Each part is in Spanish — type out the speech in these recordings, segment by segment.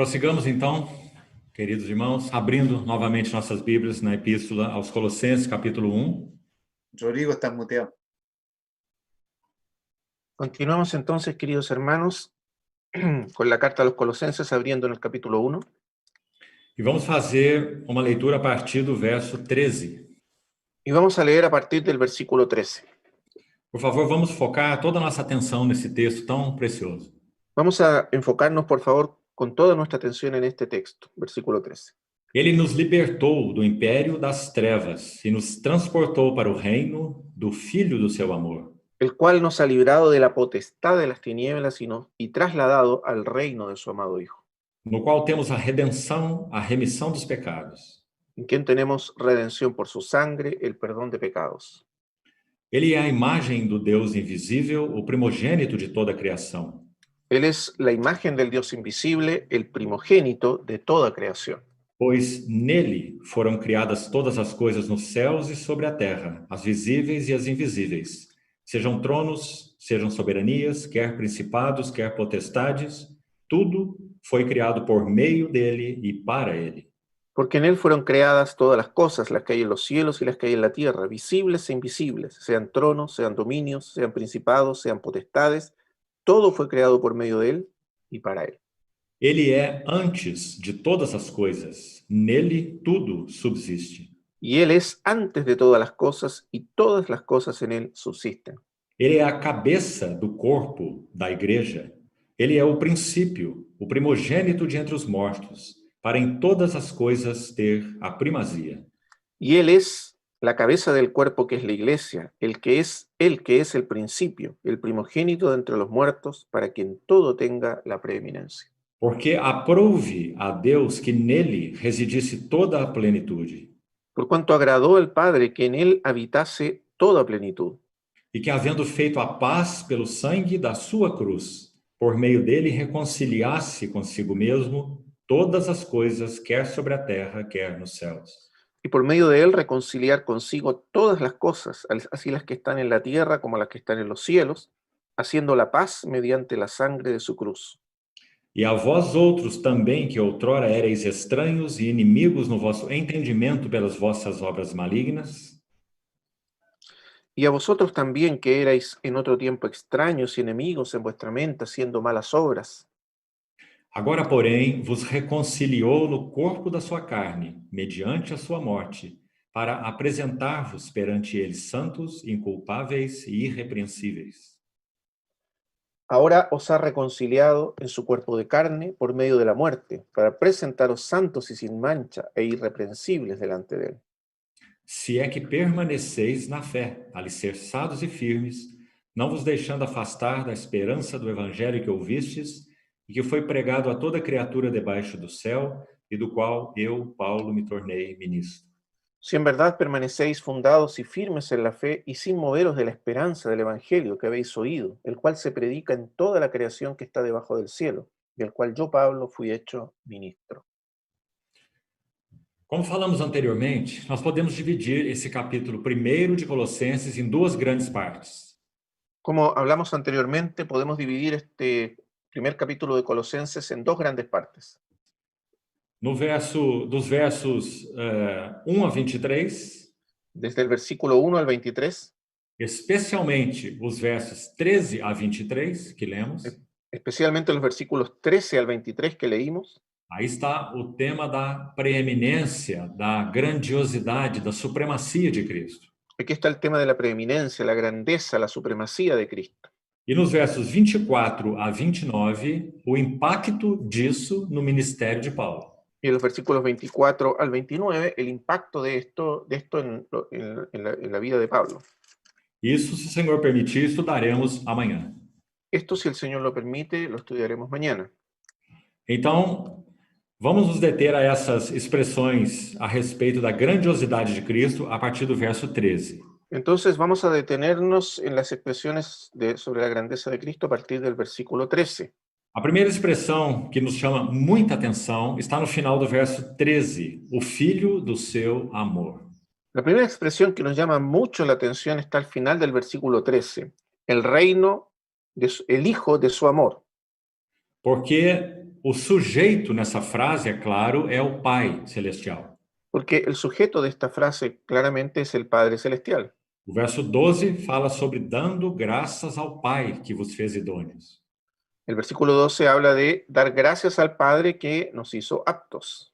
Prossigamos então, queridos irmãos, abrindo novamente nossas Bíblias na Epístola aos Colossenses, capítulo 1. Rodrigo, estás muteado. Continuamos entonces, queridos hermanos, con la carta a los Colosenses, abriendo en el capítulo 1. E vamos fazer uma leitura a partir do verso 13. Y vamos a leer a partir del versículo 13. Por favor, vamos focar toda a nossa atenção nesse texto tão precioso. Vamos a enfocarnos, por favor, con toda nuestra atención en este texto, versículo 13. Ele nos libertou do império das trevas e nos transportou para o reino do Filho do seu amor, El cual nos ha librado de la potestad de las tinieblas y trasladado al reino de su amado Hijo, no qual temos a redenção, a remissão dos pecados. en quien tenemos redención por su sangre, el perdón de pecados. Ele é a imagem do Deus invisível, o primogênito de toda a criação. Él es la imagen del Dios invisible, el primogénito de toda creación. Pois nele foram criadas todas as coisas nos céus e sobre a terra, as visíveis e as invisíveis. Sejam tronos, sejam soberanias, quer principados, quer potestades, tudo foi criado por meio dele e para ele. Porque en él fueron creadas todas las cosas, las que hay en los cielos y las que hay en la tierra, visibles e invisibles, sean tronos, sean dominios, sean principados, sean potestades, todo fue creado por medio de él y para él. Ele é antes de todas as coisas, nele tudo subsiste. Y él es antes de todas las cosas y todas las cosas en él subsisten. Ele é a cabeça do corpo da igreja. Ele é o princípio, o primogênito de entre os mortos, para em todas as coisas ter a primazia. Y él es la cabeza del cuerpo que es la iglesia, el que es el principio, el primogénito de entre los muertos, para que en todo tenga la preeminencia. Porque aprouve a Deus que nele residisse toda a plenitude, Por cuanto agradó al Padre que en él habitase toda plenitud, e que, havendo feito a paz pelo sangue da sua cruz, por meio dele reconciliasse consigo mesmo todas as coisas, quer sobre a terra, quer nos céus. y por medio de él reconciliar consigo todas las cosas, así las que están en la tierra como las que están en los cielos, haciendo la paz mediante la sangre de su cruz. E a vós outros também, que outrora éreis estranhos e inimigos no vosso entendimento pelas vossas obras malignas, Y a vosotros también, que erais en otro tiempo extraños y enemigos en vuestra mente, haciendo malas obras, agora, porém, vos reconciliou no corpo da sua carne, mediante a sua morte, para apresentar-vos perante ele santos, inculpáveis e irrepreensíveis. ahora os ha reconciliado en su cuerpo de carne por medio de la muerte, para presentaros santos y sin mancha e irreprensibles delante de él. Se é que permaneceis na fé, alicerçados e firmes, não vos deixando afastar da esperança do evangelho que ouvistes e que foi pregado a toda criatura debaixo do céu e do qual eu, Paulo, me tornei ministro. Si en verdad permanecéis fundados y firmes en la fe y sin moveros de la esperanza del evangelio que habéis oído, el cual se predica en toda la creación que está debajo del cielo, del cual yo, Pablo, fui hecho ministro. Como falamos anteriormente, nós podemos dividir esse capítulo 1 de Colossenses em duas grandes partes. Como hablamos anteriormente, podemos dividir este primer capítulo de Colosenses en dos grandes partes. Dos versos 1 a 23, Desde el versículo 1 al 23, especialmente os versos 13 a 23, que lemos. especialmente los versículos 13 al 23 que leímos. Aí está o tema da preeminência, da grandiosidade, da supremacia de Cristo. Aquí está el tema de la preeminencia, la grandeza, la supremacía de Cristo. E nos versos 24 a 29, o impacto disso no ministério de Paulo. Y en los versículos 24 al 29, el impacto de esto en la vida de Pablo. Isso, se o Senhor permitir, estudaremos amanhã. Esto, si el Señor lo permite, lo estudiaremos mañana. Então, vamos nos deter a essas expressões a respeito da grandiosidade de Cristo a partir do verso 13. Entonces vamos a detenernos en las expresiones sobre la grandeza de Cristo a partir del versículo 13. A primeira expressão que nos chama muita atenção está no final do verso 13, o Filho do seu amor. La primera expresión que nos llama mucho la atención está al final del versículo 13, el reino, el Hijo de su amor. Porque o sujeito nessa frase, é claro, é o Pai Celestial. Porque el sujeto de esta frase claramente es el Padre Celestial. O verso 12 fala sobre dando graças ao Pai que vos fez idôneos. El versículo 12 habla de dar gracias al Padre que nos hizo aptos.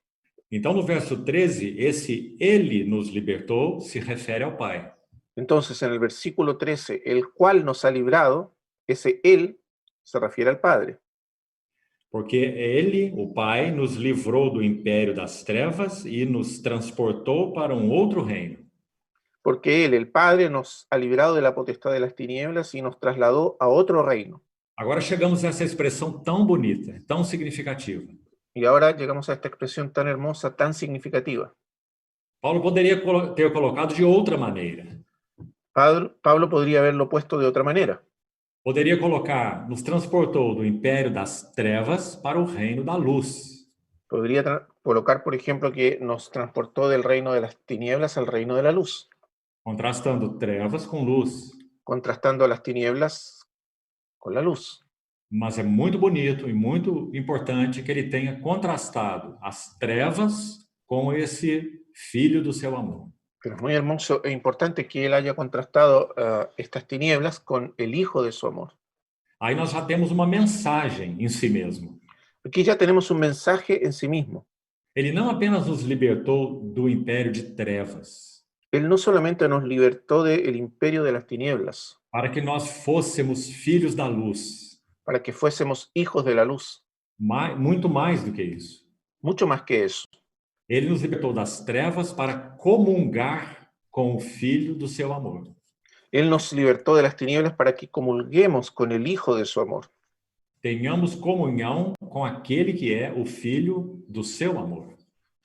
Então, no verso 13, esse Ele nos libertou se refere ao Pai. Entonces, en el versículo 13, el cual nos ha librado, ese Él se refiere al Padre. Porque Ele, o Pai, nos livrou do império das trevas e nos transportou para um outro reino. Porque Él, el Padre, nos ha librado de la potestad de las tinieblas y nos trasladó a otro reino. Agora chegamos a essa expressão tão bonita, tão significativa. Y ahora llegamos a esta expresión tan hermosa, tan significativa. Paulo poderia ter colocado de outra maneira. Pablo podría haberlo puesto de otra manera. Poderia colocar, nos transportou do império das trevas para o reino da luz. Podría colocar, por ejemplo, que nos transportó del reino de las tinieblas al reino de la luz, Contrastando trevas com luz. contrastando las tinieblas con la luz. Mas é muito bonito e muito importante que ele tenha contrastado as trevas com esse filho do seu amor. Pero es muy hermoso e importante que él haya contrastado estas tinieblas con el Hijo de su amor. Aí nós já temos uma mensagem em si mesmo. Aquí ya tenemos un mensaje en sí mismo. Ele não apenas nos libertou do império de trevas, Él no solamente nos libertó del imperio de las tinieblas, para que nós fôssemos filhos da luz. para que fuésemos hijos de la luz, Muito mais do que isso. mucho más que eso. Ele nos libertou das trevas para comungar com o filho do seu amor. Él nos libertó de las tinieblas para que comulguemos con el Hijo de su amor, Tenhamos comunhão com aquele que é o filho do seu amor.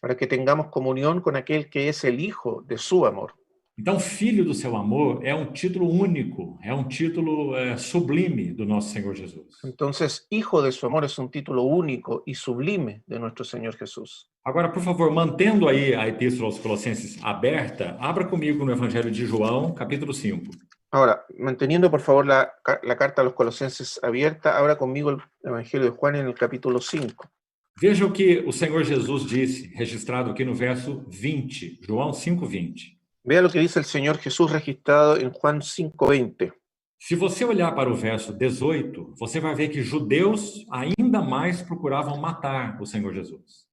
para que tengamos comunión con aquel que es el Hijo de su amor. Então, filho do seu amor é um título único, é um título sublime do nosso Senhor Jesus. Entonces, Hijo de su amor es un título único y sublime de nuestro Señor Jesús. Agora, por favor, mantendo aí a Epístola aos Colossenses aberta, abra comigo no Evangelho de João, capítulo 5. Ahora, manteniendo por favor la carta a los Colosenses abierta, abra conmigo el Evangelio de Juan en el capítulo 5. Veja o que o Senhor Jesus disse, registrado aqui no verso 20, João 5:20. Vea lo que dice el Señor Jesús registrado en Juan 5:20. Se você olhar para o verso 18, você vai ver que judeus ainda mais procuravam matar o Senhor Jesus.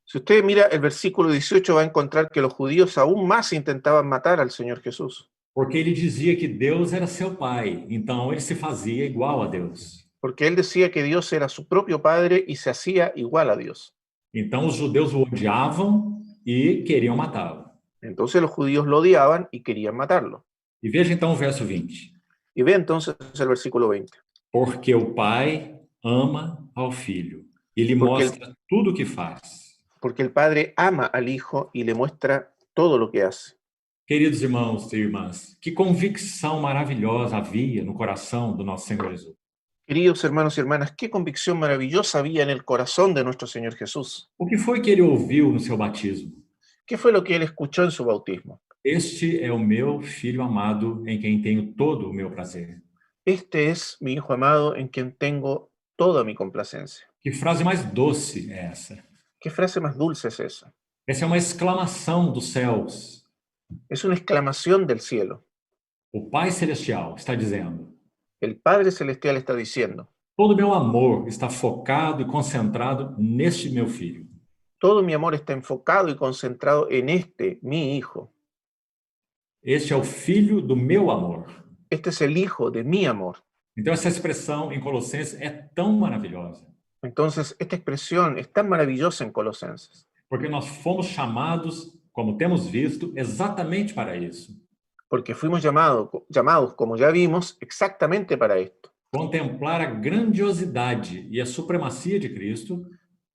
Si usted mira el versículo 18, va a encontrar que los judíos aún más intentaban matar al Señor Jesús, Porque ele dizia que Deus era seu pai, então ele se fazia igual a Deus. porque él decía que Dios era su propio Padre y se hacía igual a Dios. Então os judeus o odiavam e queriam matá-lo. Entonces los judíos lo odiaban y querían matarlo. E veja então o verso 20. Y ve entonces el versículo 20. Porque o pai ama ao filho e lhe Porque mostra tudo o que faz. Porque el Padre ama al Hijo y le muestra todo lo que hace. Queridos irmãos e irmãs, que convicção maravilhosa havia no coração do nosso Senhor Jesus. Queridos hermanos y hermanas, qué convicción maravillosa había en el corazón de nuestro Señor Jesús. O que foi que ele ouviu no seu batismo? ¿Qué fue lo que él escuchó en su bautismo? Este é o meu filho amado, em quem tenho todo o meu prazer. Este es mi Hijo amado en quien tengo toda mi complacencia. Que frase mais doce é essa? ¿Qué frase más dulce es esa? Essa é uma exclamação dos céus. Es una exclamación del cielo. O Pai Celestial está dizendo: El Padre Celestial está diciendo, todo meu amor está focado e concentrado neste meu filho. todo mi amor está enfocado y concentrado en este, mi Hijo. Este é o filho do meu amor. Este es el Hijo de mi amor. Então essa expressão em Colossenses é tão maravilhosa, Entonces, esta expresión es tan maravillosa en Colosenses, porque nós fomos chamados, como temos visto, exatamente para isso. porque fuimos llamados, como ya vimos, exactamente para esto. Contemplar a grandiosidade e a supremacia de Cristo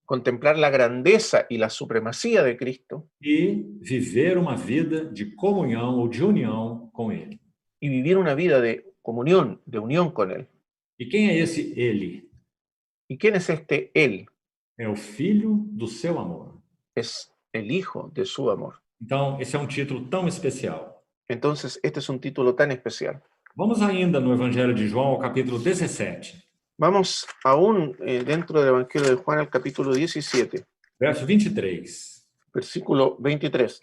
Contemplar la grandeza y la supremacía de Cristo e viver uma vida de comunhão ou de união com Ele. y vivir una vida de comunión, de unión con Él. E quem é esse Ele? ¿Y quién es este Él? É o Filho do seu amor. Es el Hijo de su amor. Então, esse é um título tão especial. Entonces, este es un título tan especial. Vamos ainda no Evangelho de João, ao capítulo 17. Vamos aún dentro del Evangelio de Juan al capítulo 17, Verso 23. versículo 23.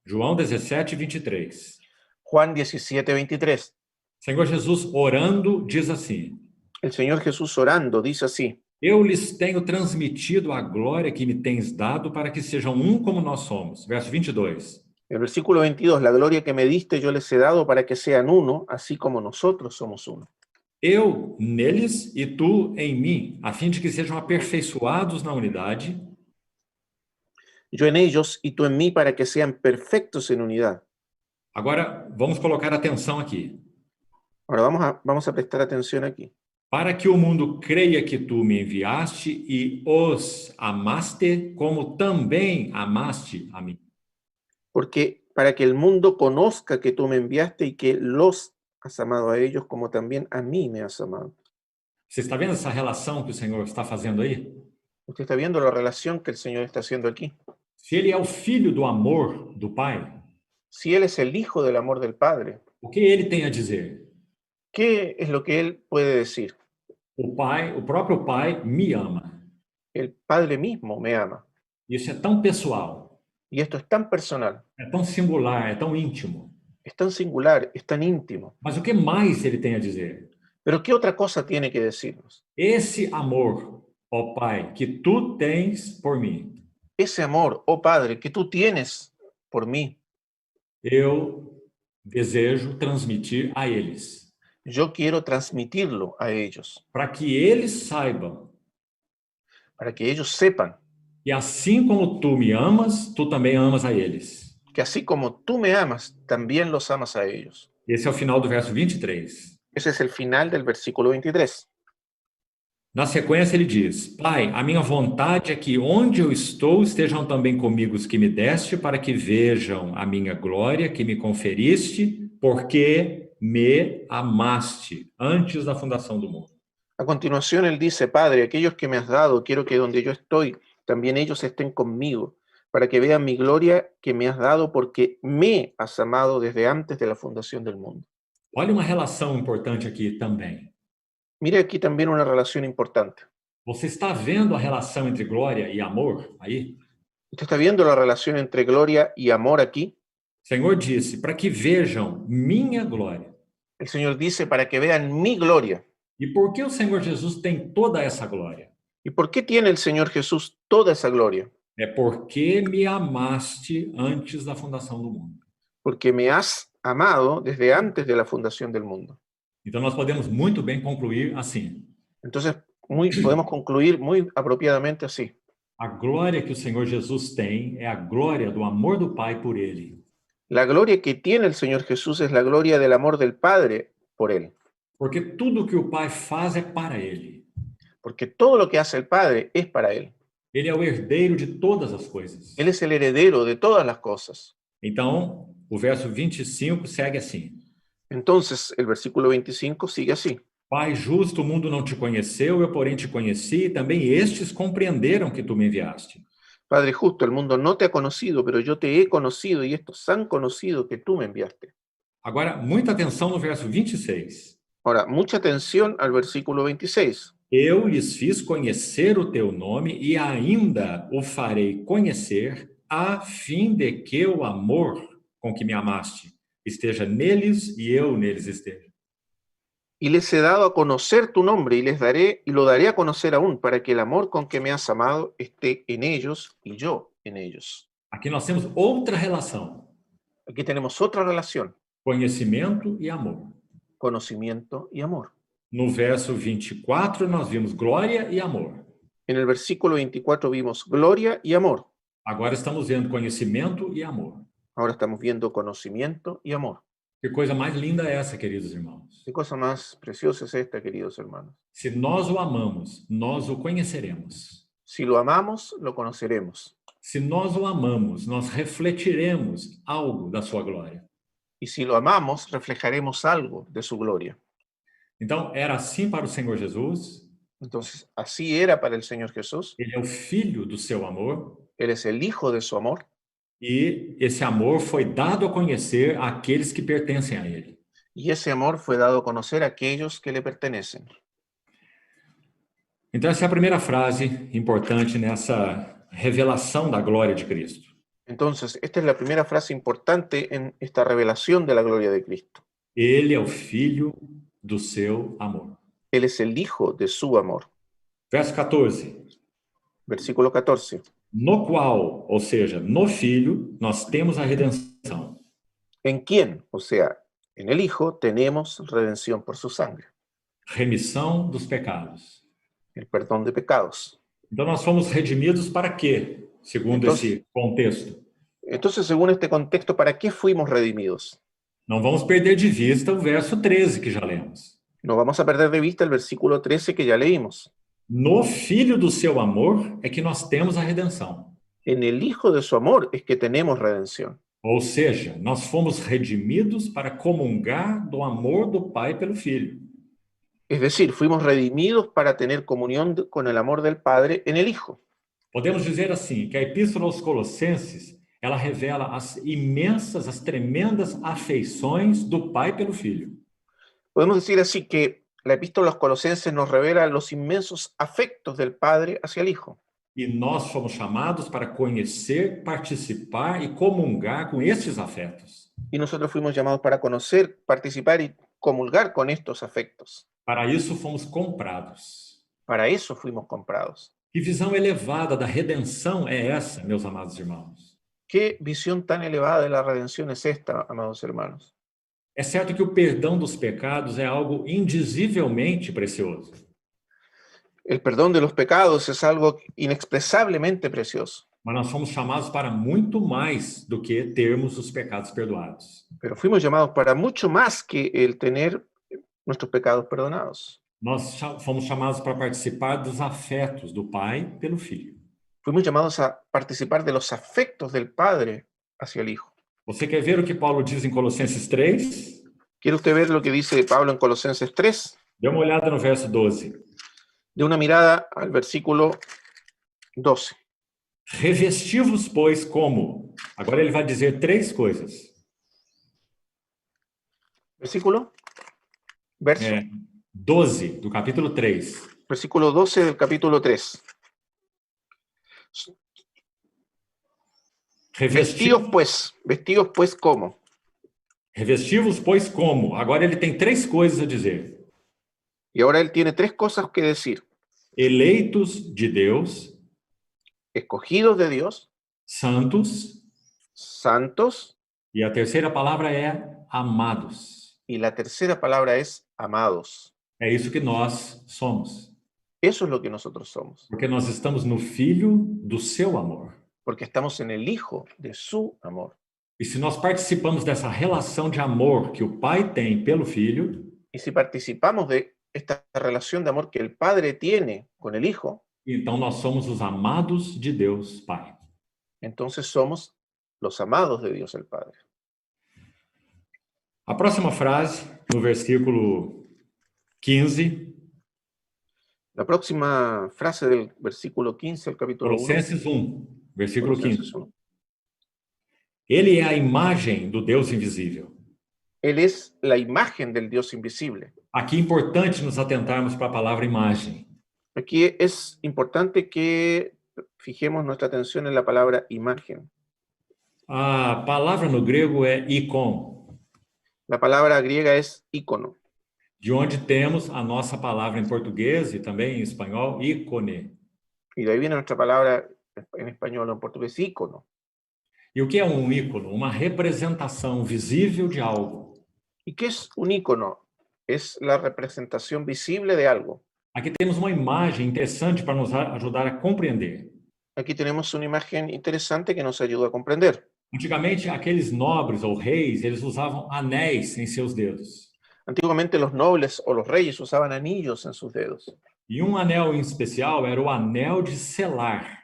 João 17, 23. Juan 17, 23. Senhor Jesus, orando, diz assim: El Señor Jesús orando dice así: Eu lhes tenho transmitido a glória que me tens dado para que sejam um como nós somos. Verso 22. el versículo 22, la gloria que me diste yo les he dado para que sean uno, así como nosotros somos uno. Eu neles e tu em mim, a fim de que sejam aperfeiçoados na unidade, Yo en ellos y tú en mí para que sean perfectos en unidad. Agora, vamos colocar atenção aqui. Ahora vamos a prestar atención aquí. Para que o mundo creia que tu me enviaste e os amaste, como também amaste a mim. Porque para que el mundo conozca que tú me enviaste y que los has amado a ellos como también a mí me has amado. Você está vendo essa relação que o Senhor está fazendo aí? Usted está viendo la relación que el Señor está haciendo aquí. Se ele é o filho do amor do Pai, Si Él es el Hijo del amor del Padre, o que ele tem a dizer? ¿qué es lo que Él puede decir? O Pai, o próprio Pai me ama. El Padre mismo me ama. Isso é tão pessoal, Y esto es tan personal, é tão singular, é tão íntimo. es tan singular, es tan íntimo. Mas o que mais ele tem a dizer? Pero ¿qué otra cosa tiene que decirnos? Esse amor, ó Pai, que tu tens por mim, Ese amor, oh Padre, que tú tienes por mí, eu desejo transmitir a eles, yo quiero transmitirlo a ellos, para que eles saibam para que ellos sepan que assim como tu me amas, tu também amas a eles. que así como tú me amas, también los amas a ellos. Esse é o final do verso 23. Ese es el final del versículo 23. Na sequência ele diz: Pai, a minha vontade é que onde eu estou estejam também comigo os que me deste, para que vejam a minha glória que me conferiste, porque me amaste antes da fundação do mundo. A continuación él dice: Padre, aquellos que me has dado, quiero que donde yo estoy, también ellos estén conmigo, para que vean mi gloria que me has dado, porque me has amado desde antes de la fundación del mundo. Olha uma relação importante aqui também. Mire aquí también una relación importante. Você está vendo a relação entre glória e amor aí? ¿Usted está viendo la relación entre gloria y amor aquí? O Senhor disse: para que vejam minha glória. El Señor dice: para que vean mi gloria. E por que o Senhor Jesus tem toda essa glória? ¿Y por qué tiene el Señor Jesús toda esa gloria? É porque me amaste antes da fundação do mundo. Porque me has amado desde antes de la fundación del mundo. Então nós podemos muito bem concluir assim: Entonces, podemos concluir muy apropiadamente así. a glória que o Senhor Jesus tem é a glória do amor do Pai por ele. La gloria que tiene el Señor Jesús es la gloria del amor del Padre por Él. Porque tudo que o Pai faz é para ele. Porque todo lo que hace el Padre es para Él. Ele é o herdeiro de todas as coisas. Él es el heredero de todas las cosas. Então, o verso 25 segue assim: Entonces, el versículo 25 sigue así. Pai justo, o mundo não te conheceu, eu porém te conheci, e também estes compreenderam que tu me enviaste. Padre justo, el mundo no te ha conocido, pero yo te he conocido y estos han conocido que tú me enviaste. Agora, muita atenção no verso 26. Ahora, mucha atención al versículo 26. Eu lhes fiz conhecer o teu nome e ainda o farei conhecer, a fim de que o amor com que me amaste esteja neles e eu neles esteja. Y les he dado a conocer tu nombre y lo daré a conocer aún, para que el amor con que me has amado esté en ellos y yo en ellos. Aqui nós temos outra relação: Aquí tenemos otra relación, conhecimento e amor. conocimiento y amor. No verso 24, nós vimos glória e amor. En el versículo 24 vimos gloria y amor. Agora estamos vendo conhecimento e amor. Ahora estamos viendo conocimiento y amor. Que coisa mais linda é essa, queridos irmãos? ¿Qué cosa más preciosa es esta, queridos hermanos? Se nós o amamos, nós o conheceremos. Si lo amamos, lo conoceremos. Se nós o amamos, nós refletiremos algo da sua glória. Y si lo amamos, reflejaremos algo de su gloria. Então, era assim para o Senhor Jesus. Entonces, así era para el Señor Jesús. Ele é o filho do seu amor. Él es el hijo de su amor. E esse amor foi dado a conhecer àqueles que pertencem a ele. Y ese amor fue dado a conocer a aquellos que le pertenecen. Então, essa é a primeira frase importante nessa revelação da glória de Cristo. Entonces, esta es la primera frase importante en esta revelación de la gloria de Cristo. Ele é o filho do seu amor. Él es el Hijo de su amor. Verso 14. Versículo 14. No qual, ou seja, no Filho, nós temos a redenção. En quien, o sea, en el Hijo, tenemos redención por su sangre, Remissão dos pecados. el perdón de pecados. Então, nós fomos redimidos para quê? Segundo esse contexto. Entonces, según este contexto, ¿para qué fuimos redimidos? Não vamos perder de vista o verso 13 que já lemos. No vamos a perder de vista el versículo 13 que ya leímos. No Filho do seu amor é que nós temos a redenção. En el Hijo de su amor es que tenemos redención. Ou seja, nós fomos redimidos para comungar do amor do Pai pelo Filho. Es decir, fuimos redimidos para tener comunión con el amor del Padre en el Hijo. Podemos dizer assim, que a Epístola aos Colossenses, ela revela as imensas, as tremendas afeições do Pai pelo Filho. Podemos decir así que la epístola a los Colosenses nos revela los inmensos afectos del Padre hacia el Hijo. E nós fomos chamados para conhecer, participar e comungar com estes afetos. Y nosotros fuimos llamados para conocer, participar y comulgar con estos afectos. Para isso fomos comprados. Para eso fuimos comprados. Que visão elevada da redenção é essa, meus amados irmãos? ¿Qué visión tan elevada de la redención es esta, amados hermanos? É certo que o perdão dos pecados é algo indizivelmente precioso. El perdón de los pecados es algo inexpresablemente precioso. Mas nós somos chamados para muito mais do que termos os pecados perdoados. Pero fuimos llamados para mucho más que el tener nuestros pecados perdonados. Nós fomos chamados para participar dos afetos do Pai pelo Filho. Fuimos llamados a participar de los afectos del Padre hacia el Hijo. Você quer ver o que Paulo diz em Colossenses 3? ¿Quiere usted ver lo que dice Pablo en Colosenses 3? Dê uma olhada no verso 12. De una mirada al versículo 12. Revesti-vos, pois, como? Agora ele vai dizer três coisas. Versículo. Verso. 12, do capítulo 3. Versículo 12 del capítulo 3. Vestidos pues como. Revesti-vos, pois, como? Agora ele tem três coisas a dizer. Y ahora él tiene tres cosas que decir. Eleitos de Deus, Escogidos de Dios, santos, santos, e a terceira palavra é amados. y la tercera palabra es amados. É isso que nós somos. Eso es lo que nosotros somos, Porque nós estamos no Filho do seu amor. porque estamos en el Hijo de su amor. E se nós participamos dessa relação de amor que o Pai tem pelo Filho, Y si participamos de esta relación de amor que el Padre tiene con el Hijo, então nós somos os amados de Deus Pai. entonces somos los amados de Dios el Padre. A próxima frase, no versículo 15, La próxima frase del versículo 15 al capítulo 1. Colossenses 1, versículo 15. Colosenses 1. Ele é a imagem do Deus invisível. Él es la imagen del Dios invisible. Aqui é importante nos atentarmos para a palavra imagem. Aquí es importante que fijemos nuestra atención en la palabra imagen. A palavra no grego é ikon, La palabra griega es ícono, de onde temos a nossa palavra em português e também em espanhol, ícone. y de ahí viene nuestra palabra en español o en portugués, ícono. E o que é um ícono? Uma representação visível de algo. ¿Y qué es un ícono? Es la representación visible de algo. Aqui temos uma imagem interessante para nos ajudar a compreender. Aquí tenemos una imagen interesante que nos ayuda a comprender. Antigamente, aqueles nobres ou reis, eles usavam anéis em seus dedos. Antiguamente los nobles o los reyes usaban anillos en sus dedos. E um anel em especial era o anel de selar.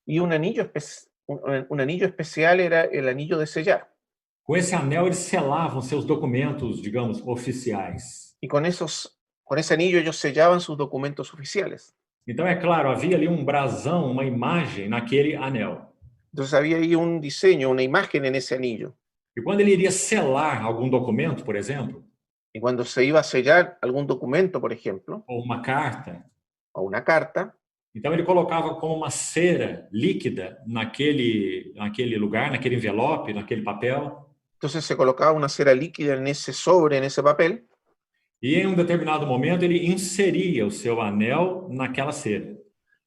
Y un anillo especial era el anillo de sellar. Com esse anel, eles selavam seus documentos, digamos, oficiais. Y con ese anillo ellos sellaban sus documentos oficiales. Então, é claro, havia ali um brasão, uma imagem naquele anel. Entonces había ahí un diseño, una imagen en ese anillo. E quando ele iria selar algum documento, por exemplo, Y cuando se iba a sellar algún documento, por ejemplo, ou uma carta, o una carta. Então ele colocava como uma cera líquida naquele lugar, naquele envelope, naquele papel. Entonces se colocaba una cera líquida en ese sobre, en ese papel, E em um determinado momento ele inseria o seu anel naquela cera.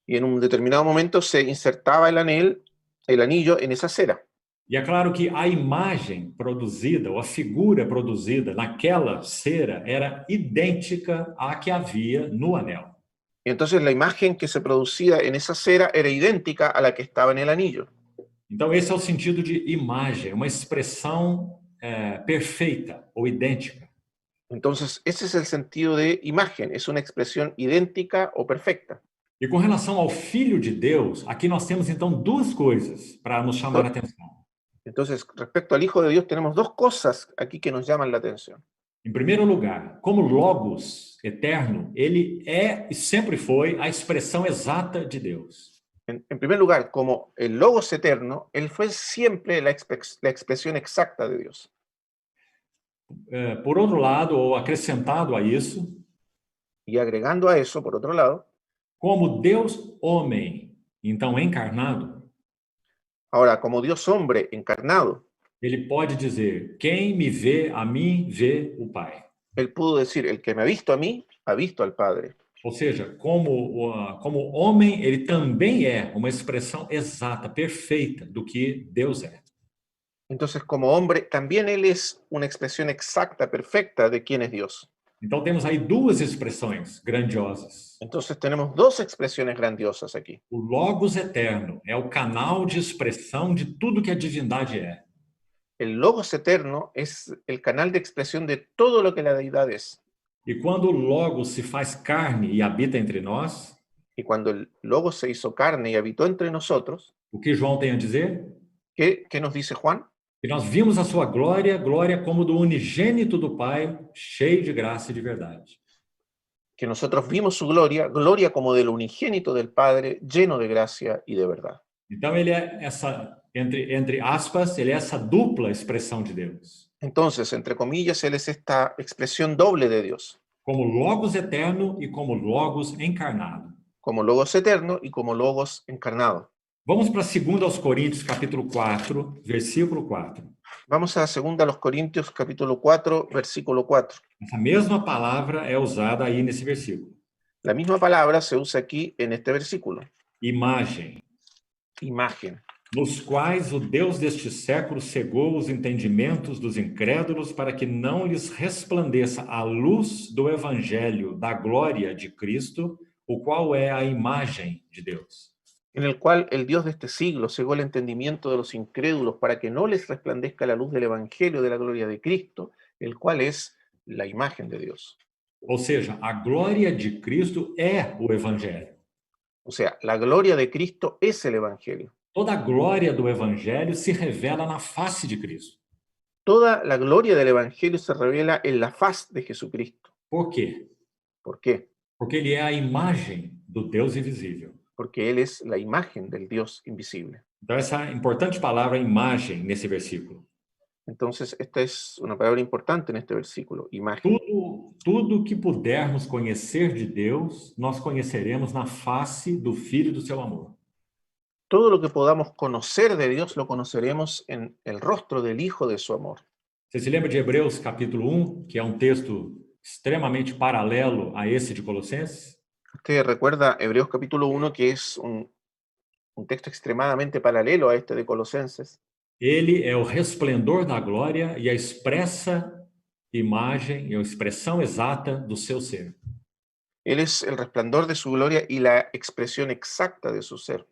y en un determinado momento se insertaba el anillo en esa cera. E é claro que a imagem produzida, ou a figura produzida naquela cera, era idêntica à que havia no anel. Y entonces la imagen que se producía en esa cera era idéntica a la que estaba en el anillo. Então, esse é o sentido de imagem, uma expressão perfeita ou idêntica. Entonces ese es el sentido de imagen, es una expresión idéntica o perfecta. E com relação ao Filho de Deus, aqui nós temos então duas coisas para nos chamar a atenção. Entonces, respecto al Hijo de Dios, tenemos dos cosas aquí que nos llaman la atención. Em primeiro lugar, como Logos eterno, ele é e sempre foi a expressão exata de Deus. En primer lugar, como el Logos eterno, Él fue siempre la expresión exacta de Dios. Por outro lado, ou acrescentado a isso, Y agregando a eso, por otro lado, como Deus homem, então encarnado, ahora, como Dios hombre encarnado, ele pode dizer: quem me vê a mim, vê o Pai. Él pudo decir, el que me ha visto a mí, ha visto al Padre. Ou seja, como homem, ele também é uma expressão exata, perfeita do que Deus é. Entonces, como hombre, también Él es una expresión exacta, perfecta de quién es Dios. Então temos aí duas expressões grandiosas. Entonces tenemos dos expresiones grandiosas aquí. O Logos eterno é o canal de expressão de tudo que a divindade é. El Logos eterno es el canal de expresión de todo lo que la deidad es. E quando o Logos se faz carne e habita entre nós, Y cuando el Logos se hizo carne y habitó entre nosotros, o que João tem a dizer? ¿qué nos dice Juan? Que nós vimos a sua glória, glória como do unigênito do Pai, cheio de graça e de verdade. Que nosotros vimos su gloria, gloria como del unigénito del Padre, lleno de gracia y de verdad. Então ele é essa, entre aspas, ele é essa dupla expressão de Deus. Entonces, entre comillas, Él es esta expresión doble de Dios, Como Logos eterno e como Logos encarnado. como Logos eterno y como Logos encarnado. Vamos para 2 Coríntios, capítulo 4, versículo 4. Vamos a 2 Corintios, capítulo 4, versículo 4. Essa mesma palavra é usada aí nesse versículo. La misma palabra se usa aquí en este versículo. Imagem, Imagen. nos quais o Deus deste século cegou os entendimentos dos incrédulos para que não lhes resplandeça a luz do evangelho da glória de Cristo, o qual é a imagem de Deus. En el cual el Dios de este siglo cegó el entendimiento de los incrédulos para que no les resplandezca la luz del evangelio de la gloria de Cristo, el cual es la imagen de Dios. Ou seja, a glória de Cristo é o evangelho. O sea, la gloria de Cristo es el evangelio. Toda a glória do evangelho se revela na face de Cristo. Toda la gloria del evangelio se revela en la faz de Jesucristo. Por quê? ¿Por qué? Porque ele é a imagem do Deus invisível. Porque Él es la imagen del Dios invisible. Então, essa importante palavra imagem nesse versículo. Entonces, esta es una palabra importante en este versículo, imagen. Tudo que pudermos conhecer de Deus, nós conheceremos na face do Filho do seu amor. Todo lo que podamos conocer de Dios lo conoceremos en el rostro del Hijo de su amor. Você se lembra de Hebreus capítulo 1, que é um texto extremamente paralelo a esse de Colossenses? Usted recuerda Hebreos capítulo 1, que es un texto extremadamente paralelo a este de Colosenses. Ele é o resplendor da glória e a expressa imagem e a expressão exata do seu ser. Él es el resplandor de su gloria y la expresión exacta de su ser.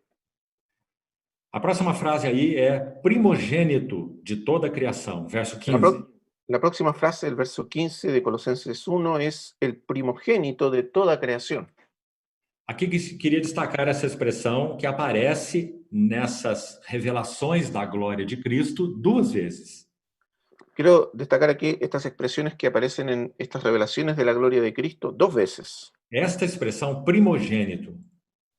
A próxima frase aí é primogênito de toda a criação, verso 15. La próxima frase, el verso 15 de Colosenses 1, es el primogénito de toda creación. Aqui queria destacar essa expressão que aparece nessas revelações da glória de Cristo duas vezes. Quiero destacar aquí estas expresiones que aparecen en estas revelaciones de la gloria de Cristo dos veces. Esta expressão primogênito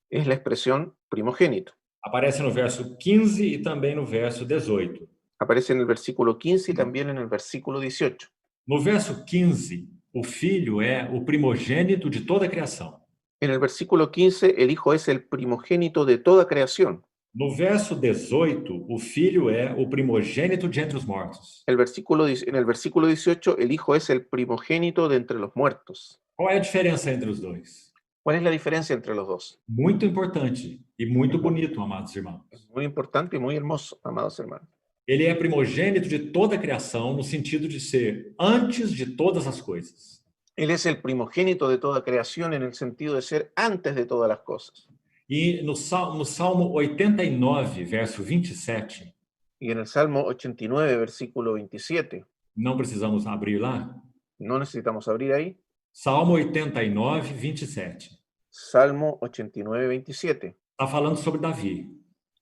Es la expresión primogénito. aparece no verso 15 e também no verso 18. Aparece en el versículo 15 y también en el versículo 18. No verso 15, o Filho é o primogênito de toda a criação. En el versículo 15, el Hijo es el primogénito de toda creación. No verso 18, o Filho é o primogênito de entre os mortos. En el versículo 18, el Hijo es el primogénito de entre los muertos. Qual é a diferença entre os dois? ¿Cuál es la diferencia entre los dos? Muito importante e muito bonito, amados irmãos. Es muy importante y muy hermoso, amados hermanos. Ele é primogênito de toda a criação, no sentido de ser antes de todas as coisas. Él es el primogénito de toda creación en el sentido de ser antes de todas las cosas. E no Salmo 89, verso 27, Y en el Salmo 89, versículo 27, não precisamos abrir lá, no necesitamos abrir ahí, Salmo 89, 27. Salmo 89, 27, Está falando sobre Davi.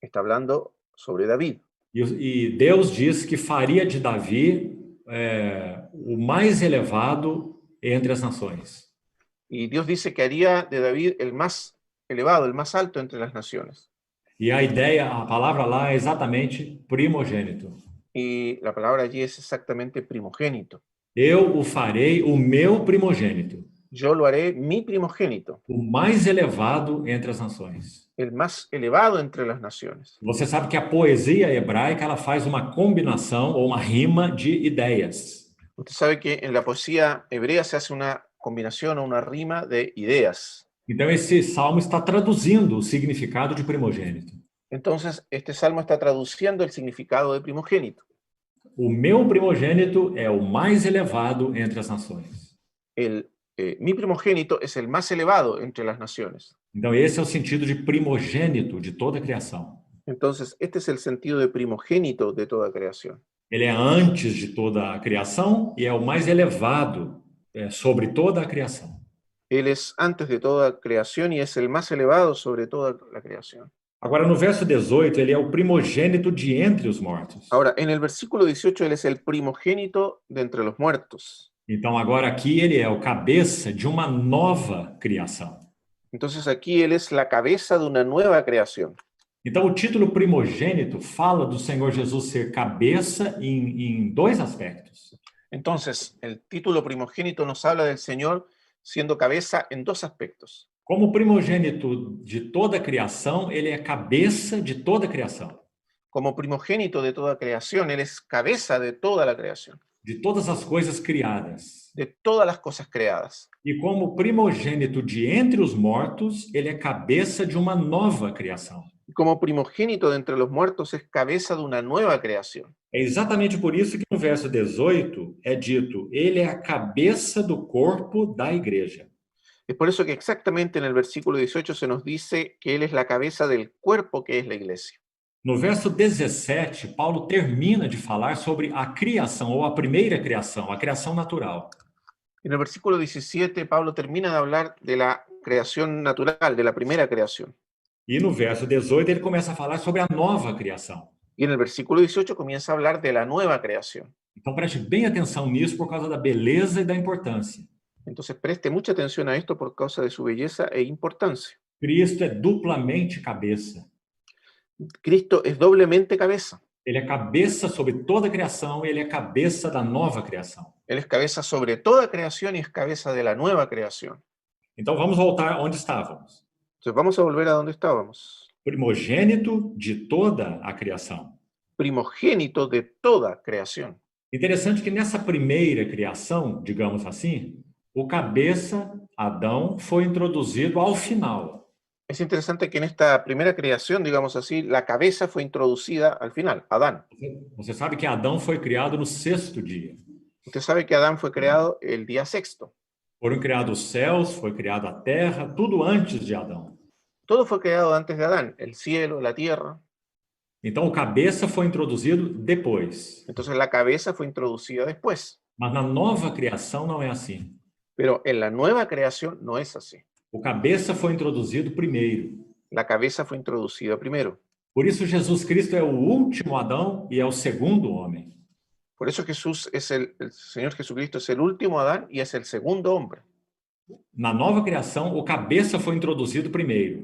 está hablando sobre David. E Deus diz que faria de Davi o mais elevado entre as nações. Y Dios dice que haría de David el más elevado, el más alto entre las naciones. E a ideia, a palavra lá é exatamente primogênito. Y la palabra allí es exactamente primogénito. Eu o farei o meu primogênito, Yo lo haré mi primogénito, o mais elevado entre as nações. el más elevado entre las naciones. Você sabe que a poesia hebraica ela faz uma combinação ou uma rima de ideias. Usted sabe que en la poesía hebrea se hace una combinación o una rima de ideas. Então esse salmo está traduzindo o significado de primogênito. Entonces, este salmo está traduciendo el significado de primogénito. O meu primogênito é o mais elevado entre as nações. Mi primogénito es el más elevado entre las naciones. Então esse é o sentido de primogênito de toda a criação. Entonces, este es el sentido de primogénito de toda creación. Ele é antes de toda a criação e é o mais elevado sobre toda a criação. Él es antes de toda creación y es el más elevado sobre toda la creación. Agora, no verso 18, ele é o primogênito de entre os mortos. Ahora, en el versículo 18, él es el primogénito de entre los muertos. Então, agora aqui ele é o cabeça de uma nova criação. Entonces, aquí él es la cabeza de una nueva creación. Então, o título primogênito fala do Senhor Jesus ser cabeça em dois aspectos. Entonces, el título primogénito nos habla del Señor siendo cabeza en dos aspectos. Como primogênito de toda a criação, ele é cabeça de toda a criação. Como primogénito de toda creación, él es cabeza de toda la creación, De todas as coisas criadas. de todas las cosas creadas. E como primogênito de entre os mortos, ele é cabeça de uma nova criação. Y como primogénito de entre los muertos, es cabeza de una nueva creación. É exatamente por isso que no verso 18 é dito, ele é a cabeça do corpo da igreja. Es por eso que exactamente en el versículo 18 se nos dice que él es la cabeza del cuerpo que es la iglesia. No verso 17, Paulo termina de falar sobre a criação, ou a primeira criação, a criação natural. En el versículo 17, Pablo termina de hablar de la creación natural, de la primera creación. E no verso 18 ele começa a falar sobre a nova criação. Y en el versículo 18 comienza a hablar de la nueva creación. Então preste bem atenção nisso por causa da beleza e da importância. Entonces preste mucha atención a esto por causa de su belleza e importancia. Cristo é duplamente cabeça. Cristo es doblemente cabeza. Ele é cabeça sobre toda a criação e ele é cabeça da nova criação. Él es cabeza sobre toda creación y es cabeza de la nueva creación. Então vamos voltar onde estávamos. Entonces vamos a volver a donde estábamos. Primogênito de toda a criação. Primogénito de toda creación. Interessante que nessa primeira criação, digamos assim, o cabeça, Adão, foi introduzido ao final. Es interesante que en esta primera creación, digamos así, la cabeza fue introducida al final, Adán. Você sabe que Adão foi criado no sexto dia. Usted sabe que Adán fue creado el día sexto. Foram criados os céus, foi criada a terra, tudo antes de Adão. Todo fue creado antes de Adán, el cielo, la tierra. Então o cabeça foi introduzido depois. Entonces la cabeza fue introducida después. Mas na nova criação não é assim. Pero en la nueva creación no es así. O cabeça foi introduzido primeiro. La cabeza fue introducida primero. Por isso Jesus Cristo é o último Adão e é o segundo homem. Por eso Jesús es el Señor Jesucristo es el último Adán y es el segundo hombre. Na nova criação, o cabeça foi introduzido primeiro.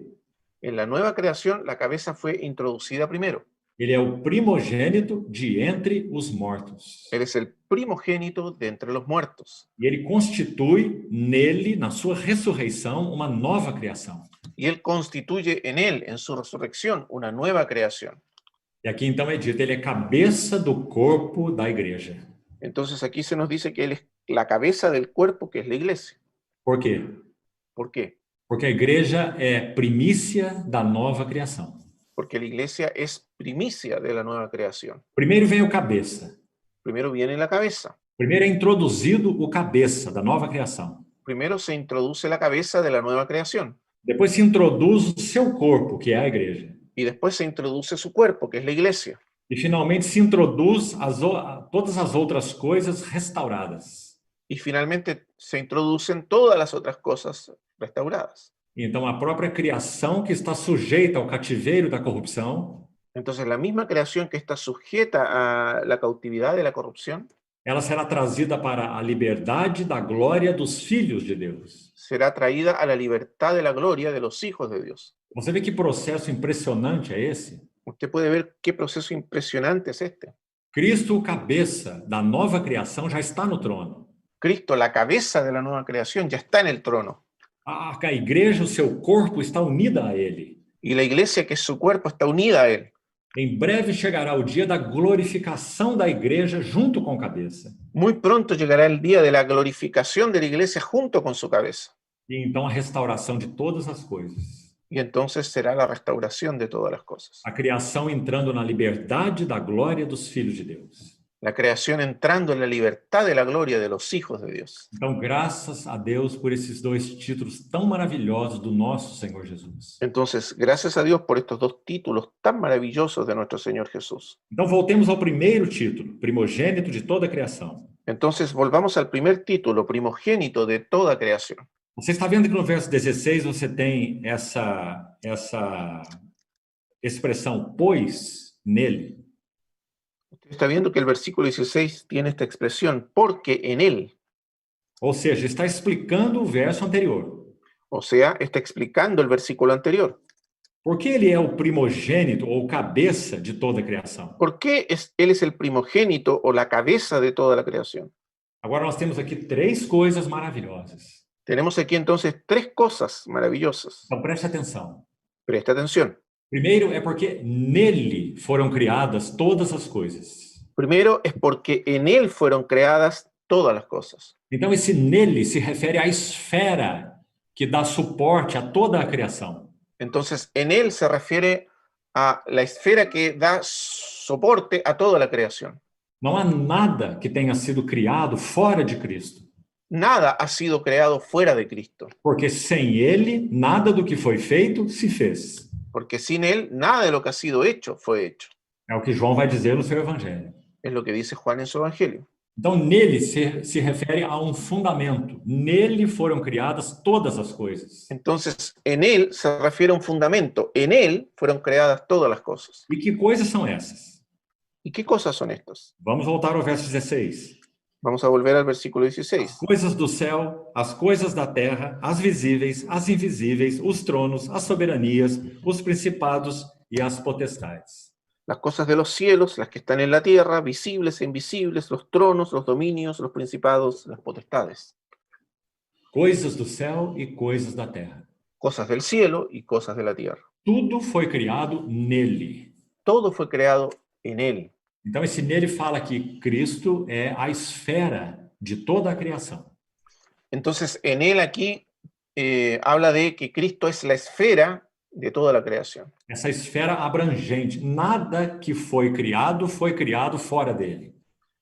En la nueva creación, la cabeza fue introducida primero. Ele é o primogênito de entre os mortos. Él es el primogénito de entre los muertos. E ele constitui nele, na sua ressurreição, uma nova criação. Y él constituye en él, en su resurrección, una nueva creación. E aqui então é dito, ele é cabeça do corpo da igreja. Entonces aquí se nos dice que él es la cabeza del cuerpo, que es la iglesia. Por quê? ¿Por qué? Porque a igreja é primícia da nova criação. Porque la iglesia es primicia de la nueva creación. Primeiro vem o cabeça. Primero viene la cabeza. Primeiro é introduzido o cabeça da nova criação. Primero se introduce la cabeza de la nueva creación. Depois se introduz o seu corpo, que é a igreja. Y después se introduce su cuerpo, que es la iglesia. E finalmente se introduz todas as outras coisas restauradas. Y finalmente se introducen todas las otras cosas restauradas. Então a própria criação que está sujeita ao cativeiro da corrupção, Entonces la misma creación que está sujeta a la cautividad de la corrupción ela será trazida para a liberdade da glória dos filhos de Deus. será traída a la libertad de la gloria de los hijos de Dios. Você vê que processo impressionante é esse? Usted puede ver qué proceso impresionante es este. Cristo, o cabeça da nova criação, já está no trono. Cristo, la cabeza de la nueva creación, ya está en el trono. A igreja, o seu corpo, está unida a ele. Y la iglesia, que es su cuerpo, está unida a él. Em breve chegará o dia da glorificação da igreja junto com a cabeça. Muy pronto llegará el día de la glorificación de la iglesia junto con su cabeza. E então a restauração de todas as coisas. Y entonces será la restauración de todas las cosas. A criação entrando na liberdade da glória dos filhos de Deus. La creación entrando en la libertad de la gloria de los hijos de Dios. Então, graças a Deus por esses dois títulos tão maravilhosos do nosso Senhor Jesus. Entonces, gracias a Dios por estos dos títulos tan maravillosos de nuestro Señor Jesús. Então, voltemos ao primeiro título, primogênito de toda a criação. Entonces, volvamos al primer título, primogénito de toda creación. Você está vendo que no verso 16 você tem essa expressão, pois nele. Usted está viendo que el versículo 16 tiene esta expresión, porque en él. Ou seja, está explicando o verso anterior. O sea, está explicando el versículo anterior. Por que ele é o primogênito ou cabeça de toda a criação? ¿Por qué él es el primogénito o la cabeza de toda la creación? Agora nós temos aqui três coisas maravilhosas. Tenemos aquí entonces tres cosas maravillosas. Então preste atenção. Presta atención. Primeiro é porque nele foram criadas todas as coisas. Primero es porque en él fueron creadas todas las cosas. Então esse nele se refere à esfera que dá suporte a toda a criação. Entonces, en él se refiere a la esfera que da soporte a toda la creación. Não há nada que tenha sido criado fora de Cristo. Nada ha sido creado fuera de Cristo, Porque sem ele, nada do que foi feito se fez. porque sin él nada de lo que ha sido hecho fue hecho. É o que João vai dizer no seu evangelho. Es lo que dice Juan en su evangelio. Então, nele se refere a um fundamento. Nele foram criadas todas as coisas. Entonces, en él se refiere a un fundamento. En él fueron creadas todas las cosas. E que coisas são essas? ¿Y qué cosas son estas? Vamos voltar ao verso 16. Vamos a volver al versículo As 16. coisas do céu, as coisas da terra, as visíveis, as invisíveis, os tronos, as soberanias, os principados e as potestades. Las cosas de los cielos, las que están en la tierra, visibles e invisibles, los tronos, los dominios, los principados, las potestades. Coisas do céu e coisas da terra. Cosas del cielo y cosas de la tierra. Tudo foi criado nele. Todo fue creado en él. Então, esse nele fala que Cristo é a esfera de toda a criação. Entonces, en él aquí habla de que Cristo es la esfera de toda la creación. Essa esfera abrangente. Nada que foi criado fora dele.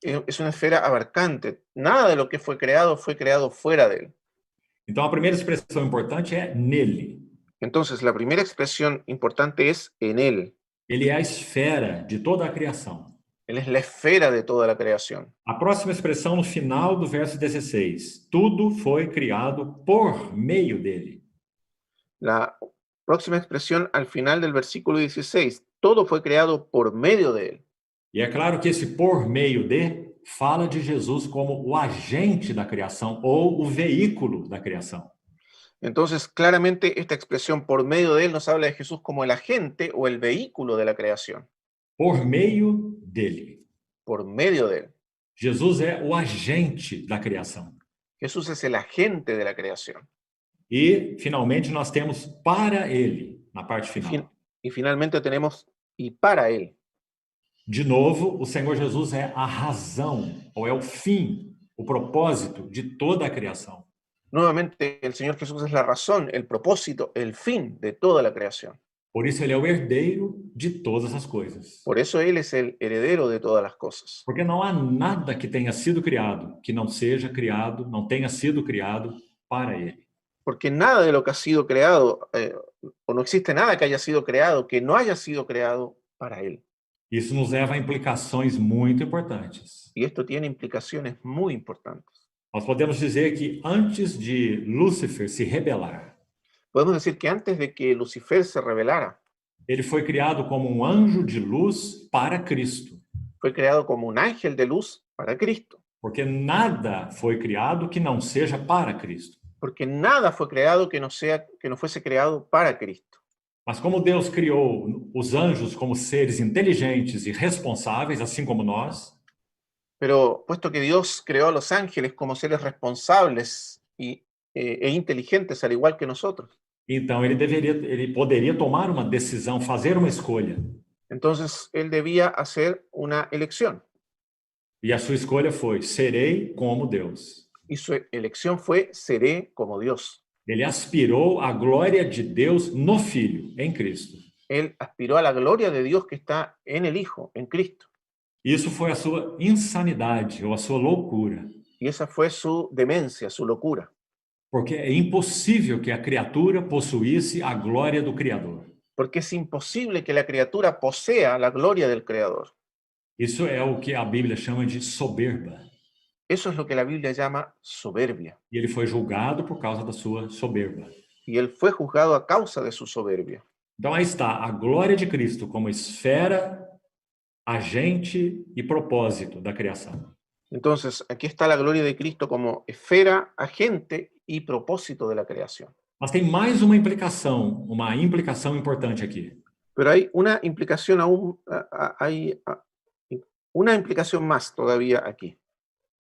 Es una esfera abarcante. Nada de lo que fue creado fuera de él. Então, a primeira expressão importante é nele. Entonces, la primera expresión importante es en él. Ele é a esfera de toda a criação. Él es la esfera de toda la creación. A próxima expressão no final do verso 16. Tudo foi criado por meio dele. La próxima expresión al final del versículo 16. Todo fue creado por medio de él. E é claro que esse por meio de fala de Jesus como o agente da criação ou o veículo da criação. Entonces, claramente esta expresión por medio de él nos habla de Jesús como el agente o el vehículo de la creación. por meio dele. por medio de él. Jesus é o agente da criação. Jesús es el agente de la creación. E, finalmente, nós temos para ele, na parte Y, final. y finalmente tenemos y para él. De novo, o Senhor Jesus é a razão, ou é o fim, o propósito de toda a criação. Nuevamente, el Señor Jesús es la razón, el propósito, el fin de toda la creación. Por isso, ele é o herdeiro de todas as coisas. Por eso Él es el heredero de todas las cosas. Porque não há nada que tenha sido criado que não seja criado, não tenha sido criado para ele. Porque nada de lo que ha sido creado, o no existe nada que haya sido creado que no haya sido creado para Él. Isso nos leva a implicações muito importantes. Y esto tiene implicaciones muy importantes. Nós podemos dizer que antes de Lúcifer se rebelar, Podemos decir que antes de que Lucifer se rebelara, ele foi criado como um anjo de luz para Cristo. fue creado como un ángel de luz para Cristo. Porque nada foi criado que não seja para Cristo. Porque nada fue creado que no fuese creado para Cristo. Mas como Deus criou os anjos como seres inteligentes e responsáveis, assim como nós, Pero puesto que Dios creó a los ángeles como seres responsables e inteligentes, al igual que nosotros, então ele poderia tomar uma decisão, fazer uma escolha. entonces Él debía hacer una elección. E a sua escolha foi: serei como Deus. Y su elección fue: seré como Dios. Ele aspirou à glória de Deus no Filho, em Cristo. Él aspiró a la gloria de Dios que está en el Hijo, en Cristo. Isso foi a sua insanidade ou a sua loucura. Y esa fue su demencia, su locura. Porque é impossível que a criatura possuísse a glória do Criador. Porque es imposible que la criatura posea la gloria del Creador. Isso é o que a Bíblia chama de soberba. Eso es lo que la Biblia llama soberbia. E ele foi julgado por causa da sua soberba. Y Él fue juzgado a causa de su soberbia. Então aí está a glória de Cristo como esfera, agente e propósito da criação. Entonces, aquí está la gloria de Cristo como esfera, agente y propósito de la creación. Mas tem mais uma implicação importante aqui. Pero hay una implicación aún, una implicación más todavía aquí,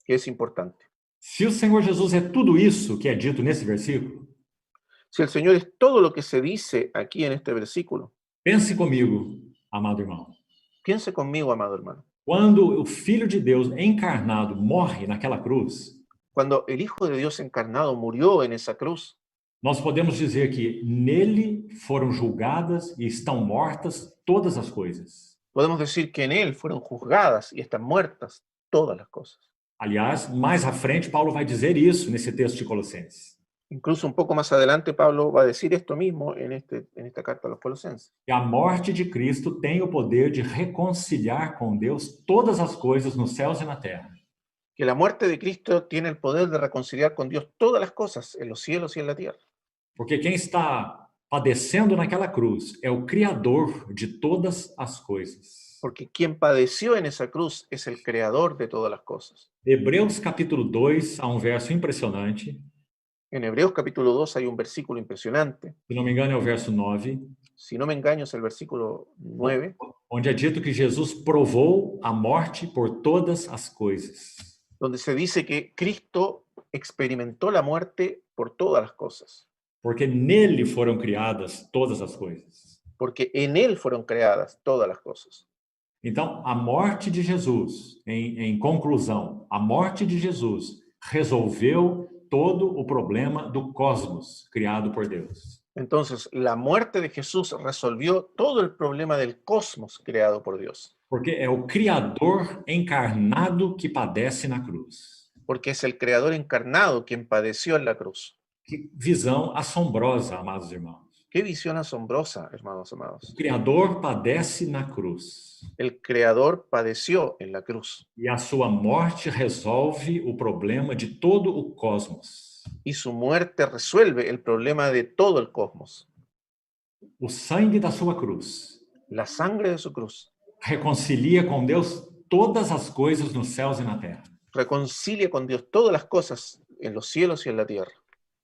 que es importante. Se o Senhor Jesus é tudo isso que é dito nesse versículo, Si el Señor es todo lo que se dice aquí en este versículo, pense comigo, amado irmão. piense conmigo, amado hermano. Quando o Filho de Deus encarnado morre naquela cruz, Cuando el Hijo de Dios encarnado murió en esa cruz, nós podemos dizer que nele foram julgadas e estão mortas todas as coisas. podemos decir que en Él fueron juzgadas y están muertas todas las cosas. Aliás, mais à frente, Paulo vai dizer isso nesse texto de Colossenses. Incluso un poco más adelante Pablo va a decir esto mismo en esta carta a los Colosenses. E a morte de Cristo tem o poder de reconciliar com Deus todas as coisas nos céus e na terra. Que la muerte de Cristo tiene el poder de reconciliar con Dios todas las cosas en los cielos y en la tierra. Porque quem está padecendo naquela cruz é o Criador de todas as coisas. Porque quien padeció en esa cruz es el creador de todas las cosas. Hebreus capítulo 2, há um verso impressionante. En Hebreos capítulo 2 hay un versículo impresionante. Se não me engano, é o verso 9. Si no me engaño es el versículo 9, Onde é dito que Jesus provou a morte por todas as coisas. donde se dice que Cristo experimentó la muerte por todas las cosas. Porque nele foram criadas todas as coisas. Porque en Él fueron creadas todas las cosas. Então, a morte de Jesus, em conclusão, a morte de Jesus resolveu todo o problema do cosmos criado por Deus. Entonces, la muerte de Jesús resolvió todo el problema del cosmos creado por Dios. Porque é o Criador encarnado que padece na cruz. Porque es el Creador encarnado quien padeció en la cruz. Que visão assombrosa, amados irmãos. Qué visión asombrosa, hermanos amados. O Criador padece na cruz. El Creador padeció en la cruz. E a sua morte resolve o problema de todo o cosmos. Y su muerte resuelve el problema de todo el cosmos. O sangue da sua cruz La sangre de su cruz reconcilia com Deus todas as coisas nos céus e na terra. reconcilia con Dios todas las cosas en los cielos y en la tierra.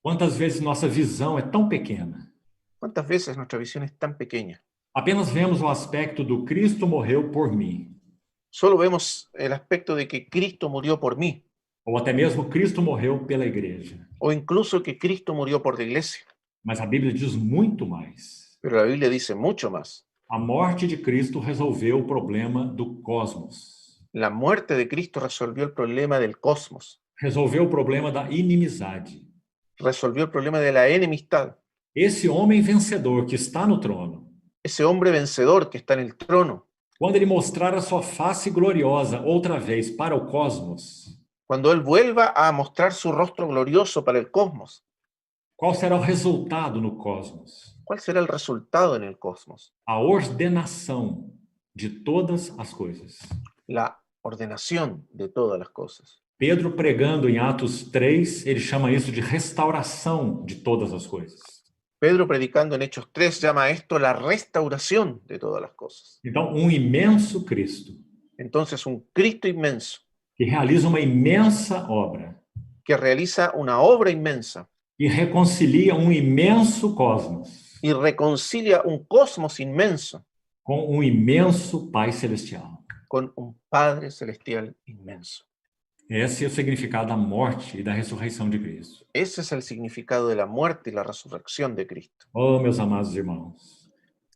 Quantas vezes nossa visão é tão pequena ¿Cuántas veces nuestra visión es tan pequeña? Apenas vemos o aspecto do Cristo morreu por mim, Solo vemos el aspecto de que Cristo murió por mí, ou até mesmo Cristo morreu pela igreja. o incluso que Cristo murió por la iglesia. Mas a Bíblia diz muito mais. Pero la Biblia dice mucho más. A morte de Cristo resolveu o problema do cosmos. La muerte de Cristo resolvió el problema del cosmos, Resolveu o problema da inimizade. resolvió el problema de la enemistad. Esse homem vencedor que está no trono, Ese hombre vencedor que está en el trono, quando ele mostrar a sua face gloriosa outra vez para o cosmos, cuando Él vuelva a mostrar su rostro glorioso para el cosmos, qual será o resultado no cosmos? ¿cuál será el resultado en el cosmos? A ordenação de todas as coisas. La ordenación de todas las cosas. Pedro, pregando em Atos 3, ele chama isso de restauração de todas as coisas. Pedro, predicando en Hechos 3, llama a esto la restauración de todas las cosas. Então, um imenso Cristo Entonces, un Cristo inmenso que realiza uma imensa obra que realiza una obra inmensa e reconcilia um imenso cosmos y reconcilia un cosmos inmenso com um imenso Pai Celestial. con un Padre celestial inmenso. Esse é o significado da morte e da ressurreição de Cristo. Ese es el significado de la muerte y la resurrección de Cristo. Oh, meus amados irmãos,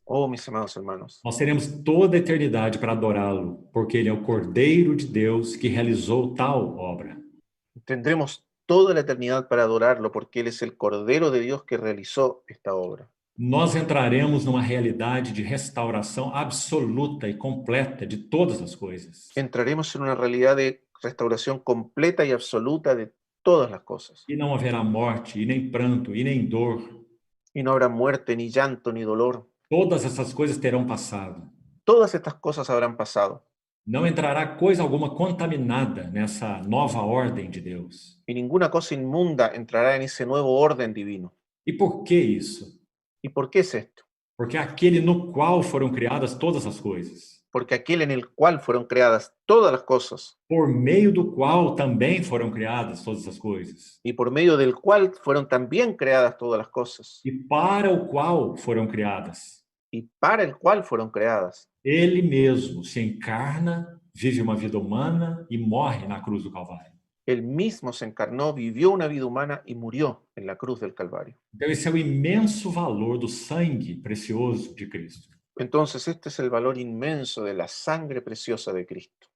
Oh, mis amados hermanos, nós teremos toda a eternidade para adorá-lo, porque ele é o Cordeiro de Deus que realizou tal obra. tendremos toda la eternidad para adorarlo porque Él es el Cordero de Dios que realizó esta obra. Nós entraremos numa realidade de restauração absoluta e completa de todas as coisas. Entraremos en una realidad de restauración completa y absoluta de todas las cosas. E não haverá morte, e nem pranto, e nem dor. Y no habrá muerte, ni llanto, ni dolor. Todas essas coisas terão passado. Todas estas cosas habrán pasado. Não entrará coisa alguma contaminada nessa nova ordem de Deus. Y ninguna cosa inmunda entrará en ese nuevo orden divino. E por que isso? ¿Y por qué es esto? Porque aquele no qual foram criadas todas as coisas, Porque aquel en el cual fueron creadas todas las cosas por meio do qual também foram criadas todas as coisas, y por medio del cual fueron también creadas todas las cosas e para o qual foram criadas, y para el cual fueron creadas, ele mesmo se encarna, vive uma vida humana e morre na cruz do Calvário. Él mismo se encarnó, vivió una vida humana y murió en la cruz del Calvario. Então esse é o imenso valor do sangue precioso de Cristo. Entonces este es el valor inmenso de la sangre preciosa de Cristo.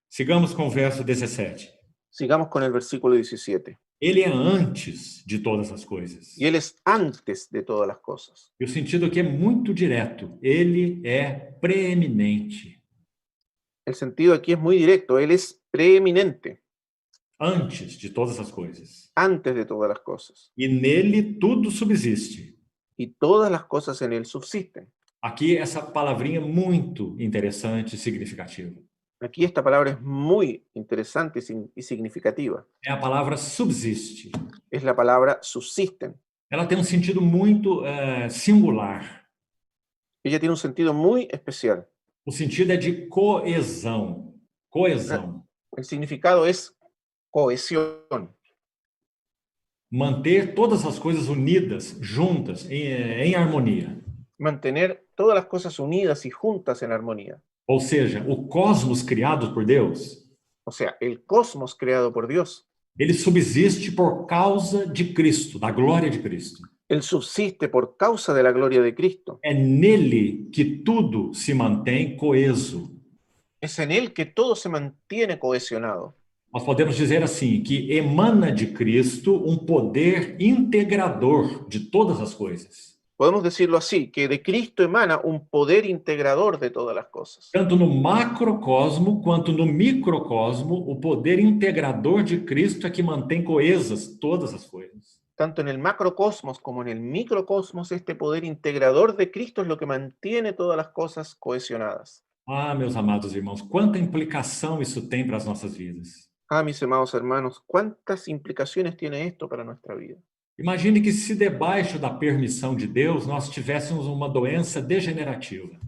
Sigamos com o verso 17. Sigamos con el versículo 17. Ele é antes de todas as coisas. Y Él es antes de todas las cosas. E o sentido aqui é muito direto. Ele é preeminente. El sentido aquí es muy directo. Él es preeminente, Antes de todas as coisas. antes de todas las cosas. E nele tudo subsiste. Y todas las cosas en Él subsisten. Aqui essa palavrinha muito interessante e significativa. Aquí esta palabra es muy interesante y significativa. É a palavra subsiste. Es la palabra subsisten. Ela tem um sentido muito singular. Ella tiene un sentido muy especial. O sentido é de coesão. Coesão. El significado es cohesión. Manter todas as coisas unidas, juntas, em harmonia. Mantener todas las cosas unidas y juntas en armonía. Ou seja, o cosmos criado por Deus, O sea, el cosmos creado por Dios, ele subsiste por causa de Cristo, da glória de Cristo. Él subsiste por causa de la gloria de Cristo. É nele que tudo se mantém coeso. Es en Él que todo se mantiene cohesionado. Nós podemos dizer assim, que emana de Cristo um poder integrador de todas as coisas. Podemos decirlo así, que de Cristo emana un poder integrador de todas las cosas. Tanto no macrocosmo quanto no microcosmo, o poder integrador de Cristo é que mantém coesas todas as coisas. Tanto en el macrocosmos como en el microcosmos, este poder integrador de Cristo es lo que mantiene todas las cosas cohesionadas. Ah, meus amados irmãos, quanta implicação isso tem para as nossas vidas. Ah, mis amados hermanos, ¿cuántas implicaciones tiene esto para nuestra vida? Imagine que se debaixo da permissão de Deus nós tivéssemos uma doença degenerativa.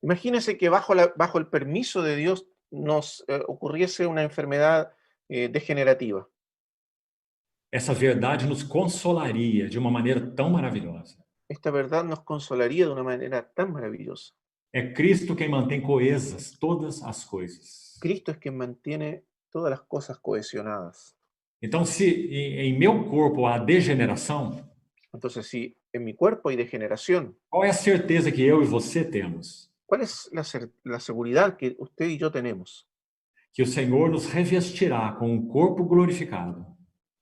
Imagínense que bajo el permiso de Dios nos ocurriese una enfermedad degenerativa. Essa verdade nos consolaria de uma maneira tão maravilhosa. esta verdad nos consolaría de una manera tan maravillosa. É Cristo quem mantém coesas todas as coisas. Cristo es quien mantiene todas las cosas cohesionadas. Então, se em meu corpo há degeneração, Entonces, si en mi cuerpo hay degeneración, qual é a certeza que eu e você temos? ¿cuál es la seguridad que usted y yo tenemos? Que o Senhor nos revestirá com um corpo glorificado,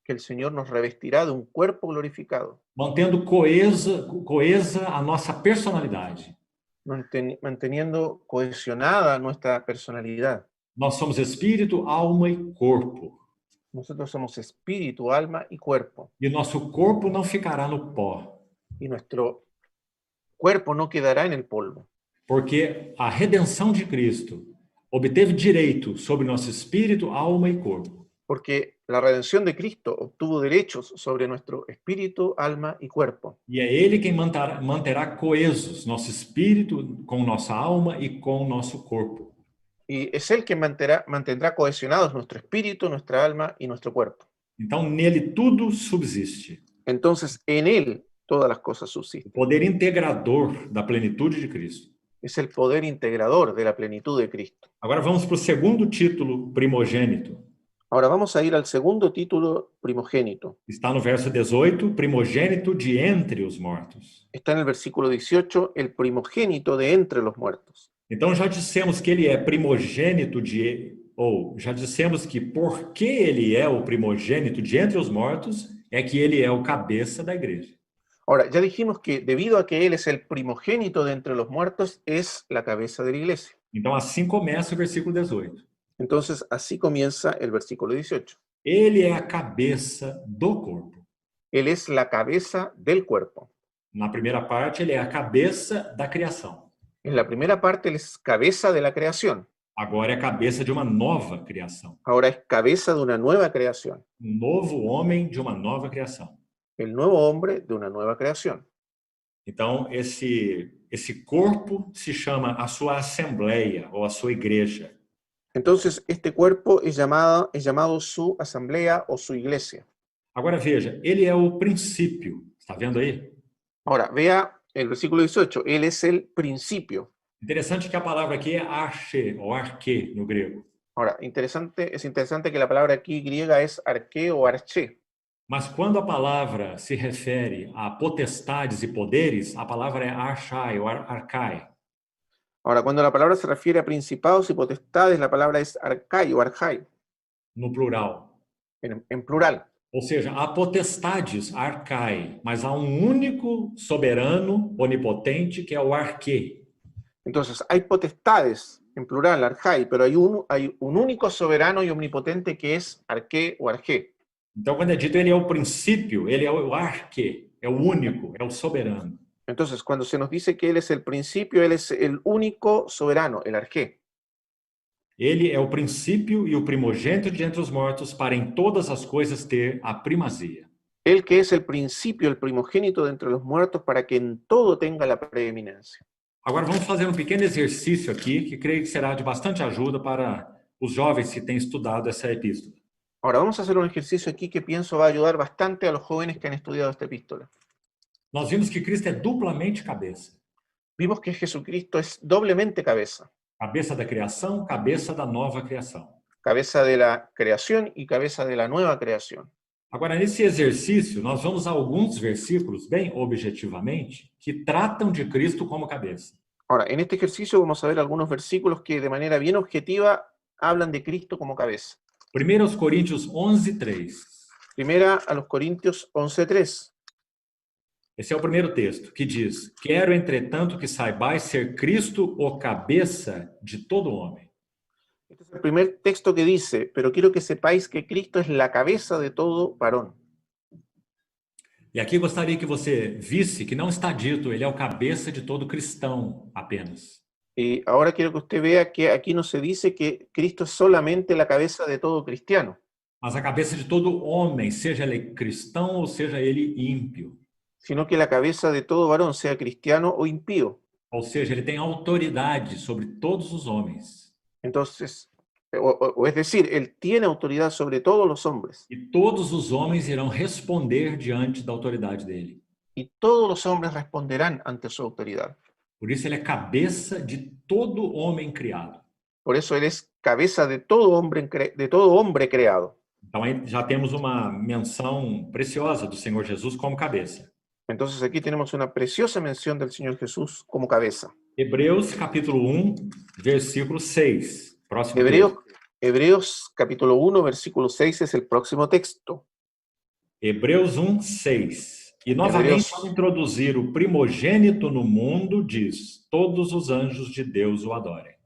Que el Señor nos revestirá de un cuerpo glorificado, mantendo coesa a nossa personalidade. manteniendo cohesionada nuestra personalidad. Nós somos espírito, alma e corpo. Nosotros somos espíritu, alma y cuerpo. E nosso corpo não ficará no pó, Y nuestro cuerpo no quedará en el polvo. porque a redenção de Cristo obteve direito sobre nosso espírito, alma e corpo. Porque la redención de Cristo obtuvo derechos sobre nuestro espíritu, alma y cuerpo. E é Ele quem manterá coesos nosso espírito com nossa alma e com nosso corpo. Y es Él quien mantendrá cohesionados nuestro espíritu, nuestra alma y nuestro cuerpo. Então, nele tudo subsiste. Entonces, en Él todas las cosas O subsisten. poder integrador da plenitude de Cristo. Es el poder integrador de la plenitud de Cristo. Agora vamos para o segundo título, primogênito. Ahora vamos a ir al segundo título, primogénito. Está no verso 18, primogênito de entre os mortos. Está en el versículo 18, el primogénito de entre los muertos. Então já dissemos que ele é primogênito ou já dissemos que porque ele é o primogênito de entre os mortos, é que ele é o cabeça da igreja. Ahora, ya dijimos que debido a que Él es el primogénito de entre los muertos, es la cabeza de la iglesia. Então assim começa o versículo 18. Entonces, así comienza el versículo 18. Ele é a cabeça do corpo. Él es la cabeza del cuerpo. Na primeira parte, ele é a cabeça da criação. En la primera parte, Él es cabeza de la creación. Agora é a cabeça de uma nova criação. Ahora es cabeza de una nueva creación. Um novo homem de uma nova criação. El nuevo hombre de una nueva creación. Então, esse corpo se chama a sua assembleia ou a sua igreja. Entonces, este cuerpo es llamado su asamblea o su iglesia. Agora veja, ele é o princípio. Está vendo aí? Ahora, vea el versículo 18. Él es el principio. Interessante que a palavra aqui é arche ou arque no grego. Ahora, es interesante que la palabra aquí griega es arqué o arché. Mas quando a palavra se refere a potestades e poderes, a palavra é archai ou arcai. Ahora, cuando la palabra se refiere a principados y potestades, la palabra es arcai o arjai, No plural. en plural. Ou seja, há potestades, arcai, mas há um único soberano, onipotente, que é o arque. Entonces, hay potestades, en plural, arjai, pero hay un único soberano y omnipotente que es arqué o arjé. Então, quando é dito ele é o princípio, ele é o arque, é o único, é o soberano. Entonces, cuando se nos dice que Él es el principio, Él es el único soberano, el arjé. Ele é o princípio e o primogênito de entre os mortos para em todas as coisas ter a primazia. Él que es el principio, el primogénito de entre los muertos, para que en todo tenga la preeminencia. Agora vamos fazer um pequeno exercício aqui, que creio que será de bastante ajuda para os jovens que têm estudado essa epístola. Ahora vamos a hacer un ejercicio aquí que pienso va a ayudar bastante a los jóvenes que han estudiado esta epístola. Nós vimos que Cristo é duplamente cabeça. Vimos que Jesucristo es doblemente cabeza. Cabeça da criação, cabeça da nova criação. Cabeza de la creación y cabeza de la nueva creación. Agora, nesse exercício, nós vamos a alguns versículos, bem objetivamente, que tratam de Cristo como cabeça. Ahora, en este ejercicio vamos a ver algunos versículos que de manera bien objetiva hablan de Cristo como cabeza. 1 Coríntios 11:3. Primera a los Corintios 11:3. Esse é o primeiro texto, que diz: Quero, entretanto, que saibais ser Cristo o cabeça de todo homem. Este es el primer texto que dice, pero quiero que sepáis que Cristo es la cabeza de todo varón. E aqui gostaria que você visse que não está dito, ele é o cabeça de todo cristão apenas. Y ahora quiero que usted vea que aquí no se dice que Cristo es solamente la cabeza de todo cristiano, Mas a cabeça de todo homem, seja ele cristão ou seja ele ímpio. sino que la cabeza de todo varón, sea cristiano o impío. Ou seja, ele tem autoridade sobre todos os homens. Entonces, o es decir, Él tiene autoridad sobre todos los hombres. E todos os homens irão responder diante da autoridade dele. y todos los hombres responderán ante su autoridad. Por isso ele é cabeça de todo homem criado. Por eso Él es cabeza de todo hombre creado. Então aí já temos uma menção preciosa do Senhor Jesus como cabeça. Entonces aquí tenemos una preciosa mención del Señor Jesús como cabeza. Hebreus capítulo 1, versículo 6. Próximo Hebreos, texto. Hebreos capítulo 1, versículo 6 es el próximo texto. Hebreus 1, 6. E novamente, Hebreus. ao introduzir o primogênito no mundo, diz: todos os anjos de Deus o adorem.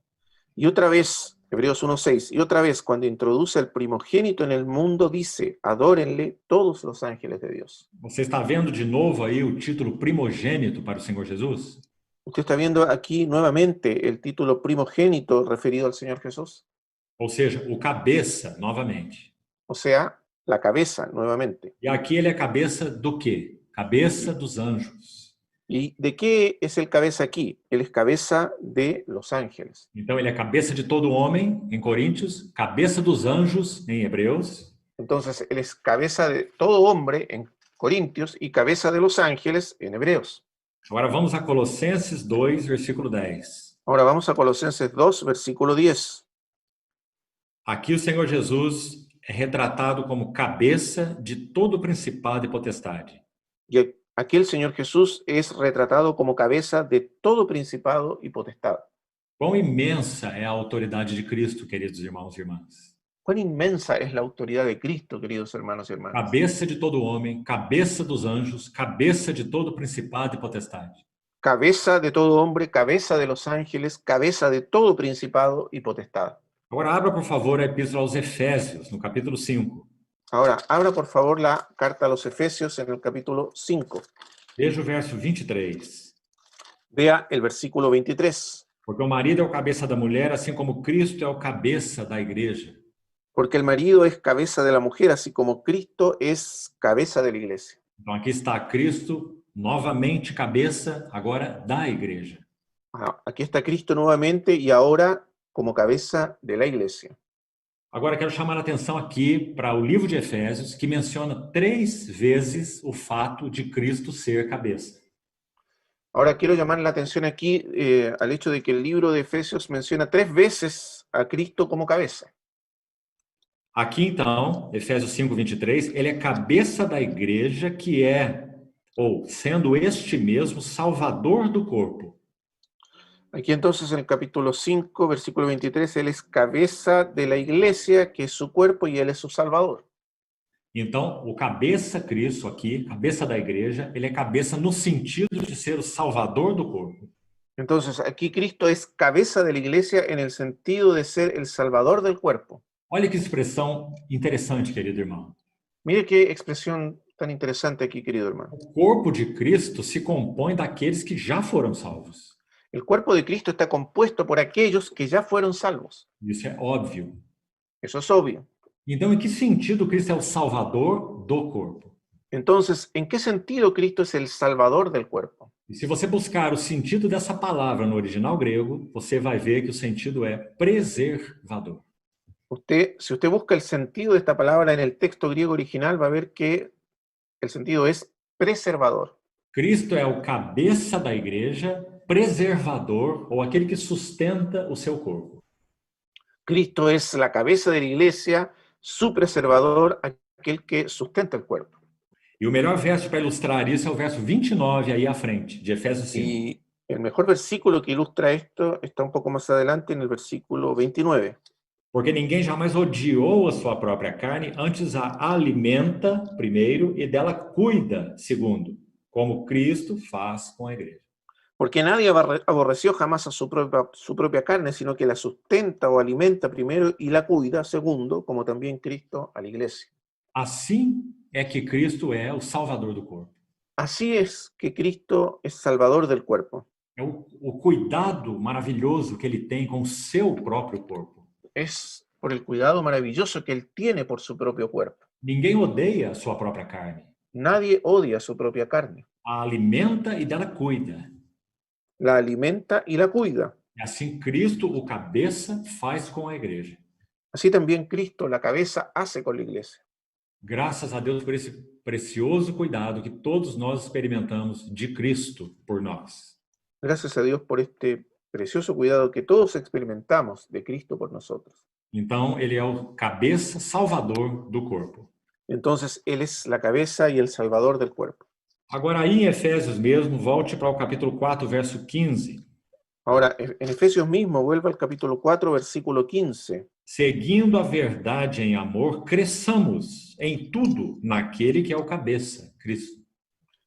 Y otra vez, Hebreos 1:6, y otra vez cuando introduce el primogénito en el mundo dice, adórenle todos los ángeles de Dios. Você está vendo de novo aí o título primogênito para o Senhor Jesus? ¿Usted está viendo aquí nuevamente el título primogénito referido al Señor Jesús? Ou seja, o cabeça, novamente. O sea, la cabeza nuevamente. E aqui ele é cabeça do quê? Cabeça dos anjos. ¿Y de qué es el cabeza aquí? Él es cabeza de los ángeles. Então ele é cabeça de todo homem, em Coríntios, cabeça dos anjos, em Hebreus, Entonces, él es cabeza de todo hombre en Corintios y cabeza de los ángeles en Hebreos. Agora vamos a Colossenses 2, versículo 10. Ahora vamos a Colosenses 2, versículo 10. Aqui o Senhor Jesus é retratado como cabeça de todo principado e potestade. Y aquí el Señor Jesús es retratado como cabeza de todo principado y potestad. Quão imensa é a autoridade de Cristo, queridos irmãos e irmãs. Cuán inmensa es la autoridad de Cristo, queridos hermanos y hermanas. Cabeça de todo homem, cabeça dos anjos, cabeça de todo principado e potestade. Cabeza de todo hombre, cabeza de los ángeles, cabeza de todo principado y potestad. Agora abra, por favor, a Epístola aos Efésios, no capítulo 5. Ahora, abra por favor la carta a los Efesios en el capítulo 5. Veja o verso 23. Vea el versículo 23. Porque o marido é o cabeça da mulher, assim como Cristo é o cabeça da igreja. Porque el marido es cabeza de la mujer, así como Cristo es cabeza de la iglesia. Então aqui está Cristo, novamente cabeça, agora da igreja. Aquí está Cristo nuevamente y ahora como cabeza de la iglesia. Agora quero chamar a atenção aqui para o livro de Efésios, que menciona 3 vezes o fato de Cristo ser cabeça. Ahora quiero llamar la atención aquí al hecho de que el libro de Efesios menciona 3 veces a Cristo como cabeza. Aqui então, Efésios 5, 23, ele é cabeça da igreja que é, ou sendo este mesmo, salvador do corpo. Aquí entonces en el capítulo 5, versículo 23, Él es cabeza de la iglesia, que es su cuerpo, y Él es su salvador. Então, o cabeça Cristo aqui, cabeça da igreja, ele é cabeça no sentido de ser o salvador do corpo. Entonces aquí Cristo es cabeza de la iglesia en el sentido de ser el salvador del cuerpo. Olha que expressão interessante, querido irmão. Mire qué expresión tan interesante aquí, querido hermano. O corpo de Cristo se compõe daqueles que já foram salvos. El cuerpo de Cristo está compuesto por aquellos que ya fueron salvos. Isso é óbvio. Eso es obvio. Então, em que sentido Cristo é o salvador do corpo? Entonces, ¿en qué sentido Cristo es el salvador del cuerpo? E se você buscar o sentido dessa palavra no original grego, você vai ver que o sentido é preservador. Si usted busca el sentido de esta palabra en el texto griego original, va a ver que el sentido es preservador. Cristo é o cabeça da igreja, preservador, ou aquele que sustenta o seu corpo. Cristo es la cabeza de la iglesia, su preservador, aquel que sustenta el cuerpo. E o melhor verso para ilustrar isso é o verso 29 aí à frente, de Efésios 5. Y el mejor versículo que ilustra esto está un poco más adelante en el versículo 29. Porque ninguém jamais odiou a sua própria carne, antes a alimenta, primeiro, e dela cuida, segundo, como Cristo faz com a igreja. Porque nadie aborreció jamás a su propia carne, sino que la sustenta o alimenta primero y la cuida, segundo, como también Cristo a la iglesia. Assim é que Cristo é o salvador do corpo. Así es que Cristo es salvador del cuerpo. É o cuidado maravilhoso que ele tem com o seu próprio corpo. Es por el cuidado maravilloso que Él tiene por su propio cuerpo. Ninguém odeia a sua própria carne. Nadie odia su propia carne. A alimenta e dela cuida. La alimenta y la cuida. E assim Cristo, o cabeça, faz com a igreja. Así también Cristo, la cabeza, hace con la iglesia. Graças a Deus por esse precioso cuidado que todos nós experimentamos de Cristo por nós. Gracias a Dios por este precioso cuidado que todos experimentamos de Cristo por nosotros. Então, ele é o cabeça salvador do corpo. Entonces, Él es la cabeza y el salvador del cuerpo. Agora, aí em Efésios mesmo, volte para o capítulo 4, verso 15. Ahora, en Efesios mismo, vuelva al capítulo 4, versículo 15. Seguindo a verdade em amor, cresçamos em tudo naquele que é o cabeça, Cristo.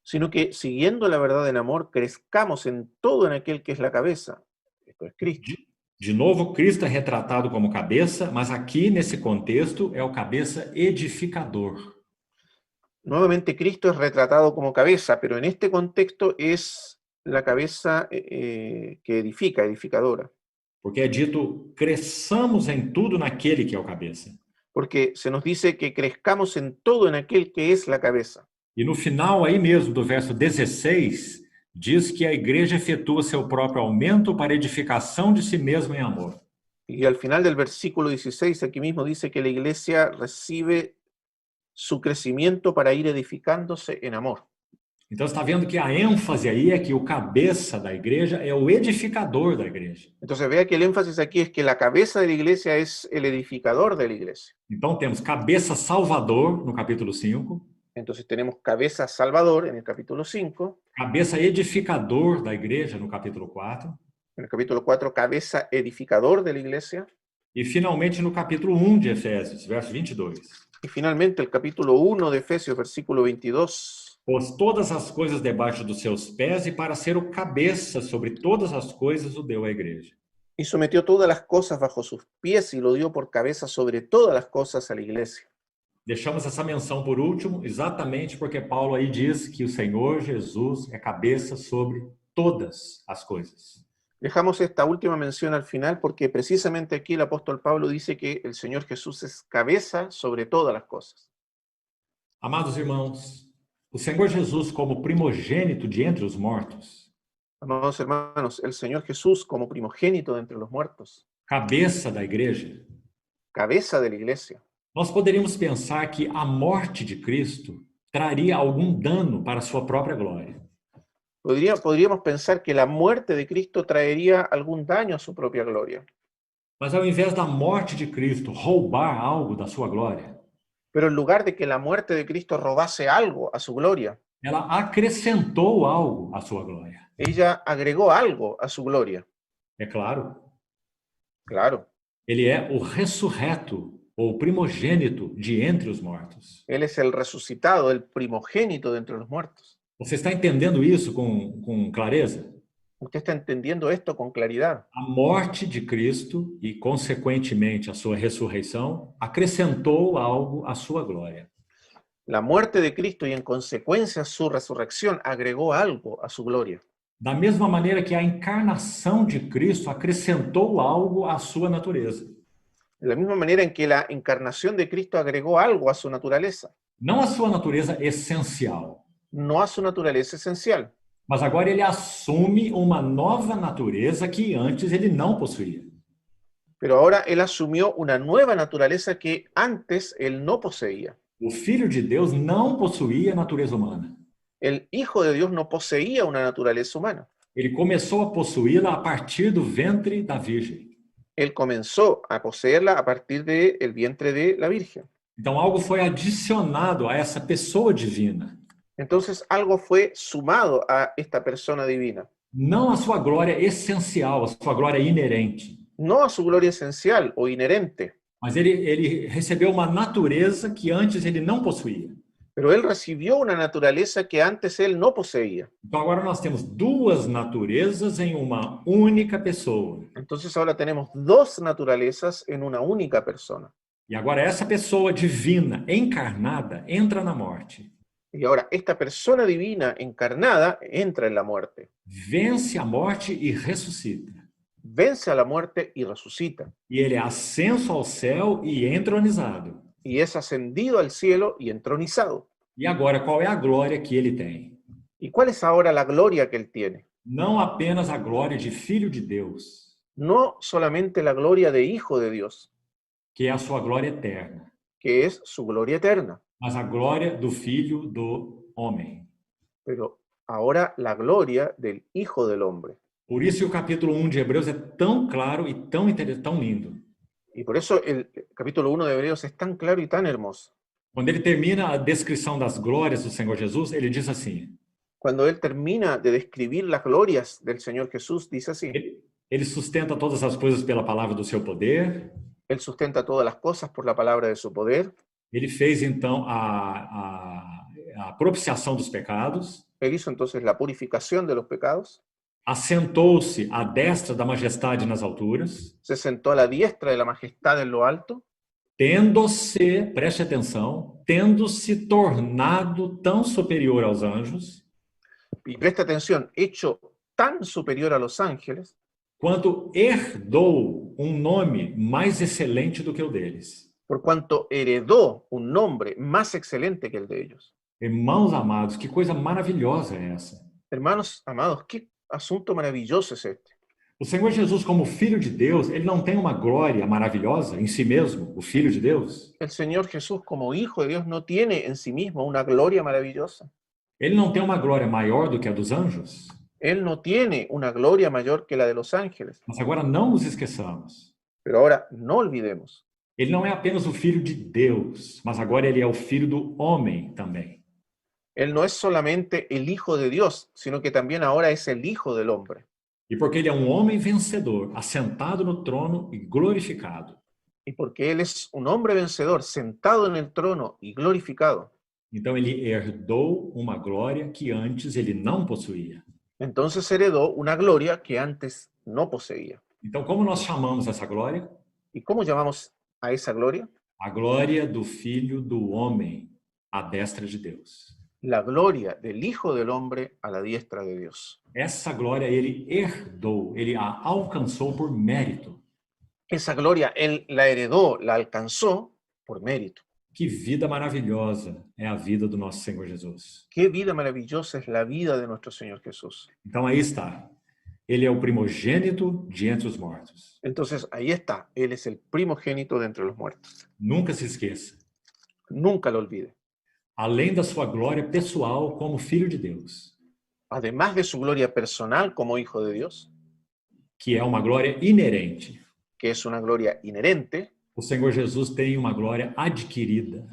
Sino que, siguiendo la verdad en amor, crezcamos en todo en aquel que es la cabeza. Esto es Cristo. De novo, Cristo é retratado como cabeça, mas aqui nesse contexto é o cabeça edificador. Nuevamente, Cristo es retratado como cabeza, pero en este contexto es la cabeza que edifica, edificadora. Porque é dito, cresçamos em tudo naquele que é o cabeça. Porque se nos dice que crezcamos en todo en aquel que es la cabeza. E no final aí mesmo do verso 16, diz que a igreja efetua seu próprio aumento para edificação de si mesma em amor. Y al final del versículo 16, aquí mismo dice que la iglesia recibe su crecimiento para ir edificándose en amor. Então você está vendo que a ênfase aí é que o cabeça da igreja é o edificador da igreja. Entonces vea que el énfasis aquí es que la cabeza de la iglesia es el edificador de la iglesia. Então temos cabeça salvador no capítulo 5, Entonces tenemos cabeza salvador en el capítulo 5, cabeça edificador da igreja no capítulo 4, en el capítulo 4 cabeza edificador de la iglesia, e finalmente no capítulo 1 de Efésios, verso 22. y finalmente el capítulo 1 de Efesios, versículo 22. Pôs todas as coisas debaixo dos seus pés e para ser o cabeça sobre todas as coisas o deu à igreja. Y sometió todas las cosas bajo sus pies y lo dio por cabeza sobre todas las cosas a la iglesia. Deixamos essa menção por último, exatamente porque Paulo aí diz que o Senhor Jesus é cabeça sobre todas as coisas. Dejamos esta última mención al final porque precisamente aquí el apóstol Pablo dice que el Señor Jesús es cabeza sobre todas las cosas. Amados irmãos, o Senhor Jesus como primogênito de entre os mortos, Amados hermanos, el Señor Jesús como primogénito de entre los muertos, cabeça da igreja, cabeza de la iglesia. nós poderíamos pensar que a morte de Cristo traria algum dano para a sua própria glória. Podríamos pensar que la muerte de Cristo traería algún daño a su propia gloria. Mas ao invés da morte de Cristo roubar algo da sua glória, Pero en lugar de que la muerte de Cristo robase algo a su gloria, ela acrescentou algo à sua glória. ella agregó algo a su gloria. É claro, Claro, ele é o ressurreto ou primogênito de entre os mortos. Él es el resucitado, el primogénito de entre los muertos. Você está entendendo isso com clareza? Usted está entendiendo esto con claridad. A morte de Cristo e, consequentemente, a sua ressurreição acrescentou algo à sua glória. La muerte de Cristo y en consecuencia su resurrección agregó algo a su gloria. Da mesma maneira que a encarnação de Cristo acrescentou algo à sua natureza. De la misma manera en que la encarnación de Cristo agregó algo a su naturaleza. Não a sua natureza essencial, No a su naturaleza esencial. mas agora ele assume uma nova natureza que antes ele não possuía. Pero ahora Él asumió una nueva naturaleza que antes Él no poseía. O Filho de Deus não possuía natureza humana. El Hijo de Dios no poseía una naturaleza humana. Ele começou a possuí-la a partir do ventre da Virgem. Él comenzó a poseerla a partir del vientre de la Virgen. Então algo foi adicionado a essa pessoa divina. Entonces algo fue sumado a esta persona divina. Não a sua glória essencial, a sua glória inerente. No a su gloria esencial o inherente, Mas ele recebeu uma natureza que antes ele não possuía. pero Él recibió una naturaleza que antes Él no poseía. Então agora nós temos duas naturezas em uma única pessoa. Entonces ahora tenemos dos naturalezas en una única persona. E agora essa pessoa divina encarnada entra na morte. Y ahora esta persona divina encarnada entra en la muerte, Vence a morte e ressuscita. vence a la muerte y resucita. E ele é ascenso ao céu e entronizado. Y es ascendido al cielo y entronizado. E agora, qual é a glória que ele tem? ¿Y cuál es ahora la gloria que Él tiene? Não apenas a glória de Filho de Deus, No solamente la gloria de Hijo de Dios, que é a sua glória eterna, que es su gloria eterna, mas a glória do Filho do Homem. pero ahora la gloria del Hijo del Hombre. Por isso que o capítulo 1 de Hebreus é tão claro e tão lindo. Y por eso el capítulo 1 de Hebreos es tan claro y tan hermoso. Quando ele termina a descrição das glórias do Senhor Jesus, ele diz assim: Cuando él termina de describir las glorias del Señor Jesús, dice así: ele sustenta todas as coisas pela palavra do seu poder. Él sustenta todas las cosas por la palabra de su poder. Ele fez então a propiciação dos pecados. Él hizo entonces la purificación de los pecados. Assentou-se à destra da majestade nas alturas. Se sentó a la diestra de la majestad en lo alto. Tendo-se, preste atenção, tendo-se tornado tão superior aos anjos. Y presta atención, hecho tan superior a los ángeles, quanto herdou nome mais excelente do que o deles. por cuanto heredó un nombre más excelente que el de ellos. Irmãos amados, que coisa maravilhosa é essa. Hermanos amados, qué asunto maravilloso es este. O Senhor Jesus, como Filho de Deus, ele não tem uma glória maravilhosa em si mesmo, o Filho de Deus? El Señor Jesús, como Hijo de Dios, no tiene en sí mismo una gloria maravillosa. Ele não tem uma glória maior do que a dos anjos? Él no tiene una gloria mayor que la de los ángeles. Mas agora não nos esqueçamos. Pero ahora no olvidemos. Ele não é apenas o Filho de Deus, mas agora ele é o Filho do homem também. Él no es solamente el Hijo de Dios, sino que también ahora es el Hijo del hombre. E porque ele é um homem vencedor, assentado no trono e glorificado. Y porque Él es un hombre vencedor, sentado en el trono y glorificado. Então ele herdou uma glória que antes ele não possuía. Entonces heredó una gloria que antes no poseía. Então como nós chamamos essa glória? ¿Y cómo llamamos a esa gloria? A glória do Filho do homem à destra de Deus. La gloria del Hijo del hombre a la diestra de Dios. Essa glória ele herdou, ele a alcançou por mérito. Esa gloria Él la heredó, la alcanzó por mérito. Que vida maravilhosa é a vida do nosso Senhor Jesus. Qué vida maravillosa es la vida de nuestro Señor Jesús. Então aí está. Ele é o primogênito de entre os mortos. Entonces ahí está. Él es el primogénito de entre los muertos. Nunca se esqueça. Nunca lo olvide. Além da sua glória pessoal como Filho de Deus, Además de su gloria personal como Hijo de Dios, que é uma glória inerente, que es una gloria inherente, o Senhor Jesus tem uma glória adquirida,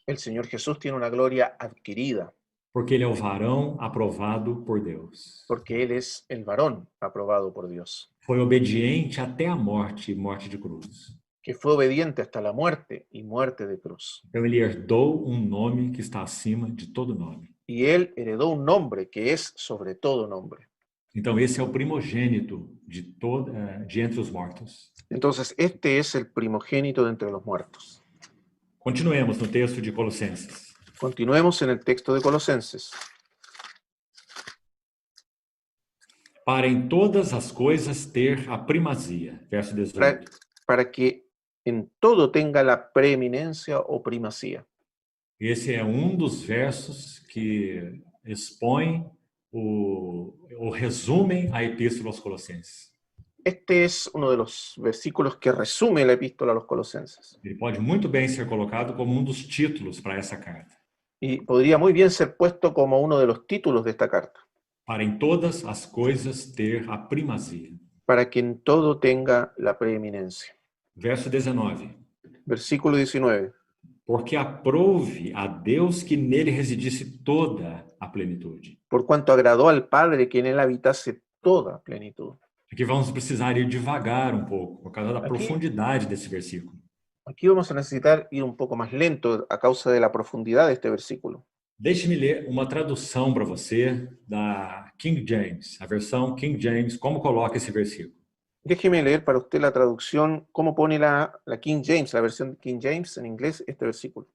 el Señor Jesús tiene una gloria adquirida, porque ele é o varão aprovado por Deus. porque Él es el varón aprobado por Dios, Foi obediente até a morte e morte de cruz. que fue obediente hasta la muerte y muerte de cruz. Então ele herdou nome que está acima de todo nome. Y Él heredó un nombre que es sobre todo nombre. Então esse é o primogênito de entre os mortos. Entonces, este es el primogénito de entre los muertos. Continuemos no texto de Colossenses. Continuemos en el texto de Colosenses. Para em todas as coisas ter a primazia. Verso 18. Para que en todo tenga la preeminencia o primacía. Esse é dos versos que expõem ou resumem a epístola aos Colossenses. Este es uno de los versículos que resume la epístola a los Colosenses. Ele pode muito bem ser colocado como dos títulos para essa carta. Y podría muy bien ser puesto como uno de los títulos de esta carta. Para em todas as coisas ter a primazia. Para que en todo tenga la preeminencia. Verso 19. Versículo 19. Porque aprouve a Deus que nele residisse toda a plenitude. Por cuanto agradó al Padre que en él habitase toda plenitud. Aqui vamos precisar ir devagar pouco, por causa da profundidade desse versículo. Aquí vamos a necesitar ir un poco más lento a causa de la profundidad de este versículo. Deixe-me ler uma tradução para você da King James, a versão King James, como coloca esse versículo. Déjeme leer para usted la traducción, cómo pone la King James, la versión King James en inglés, este versículo.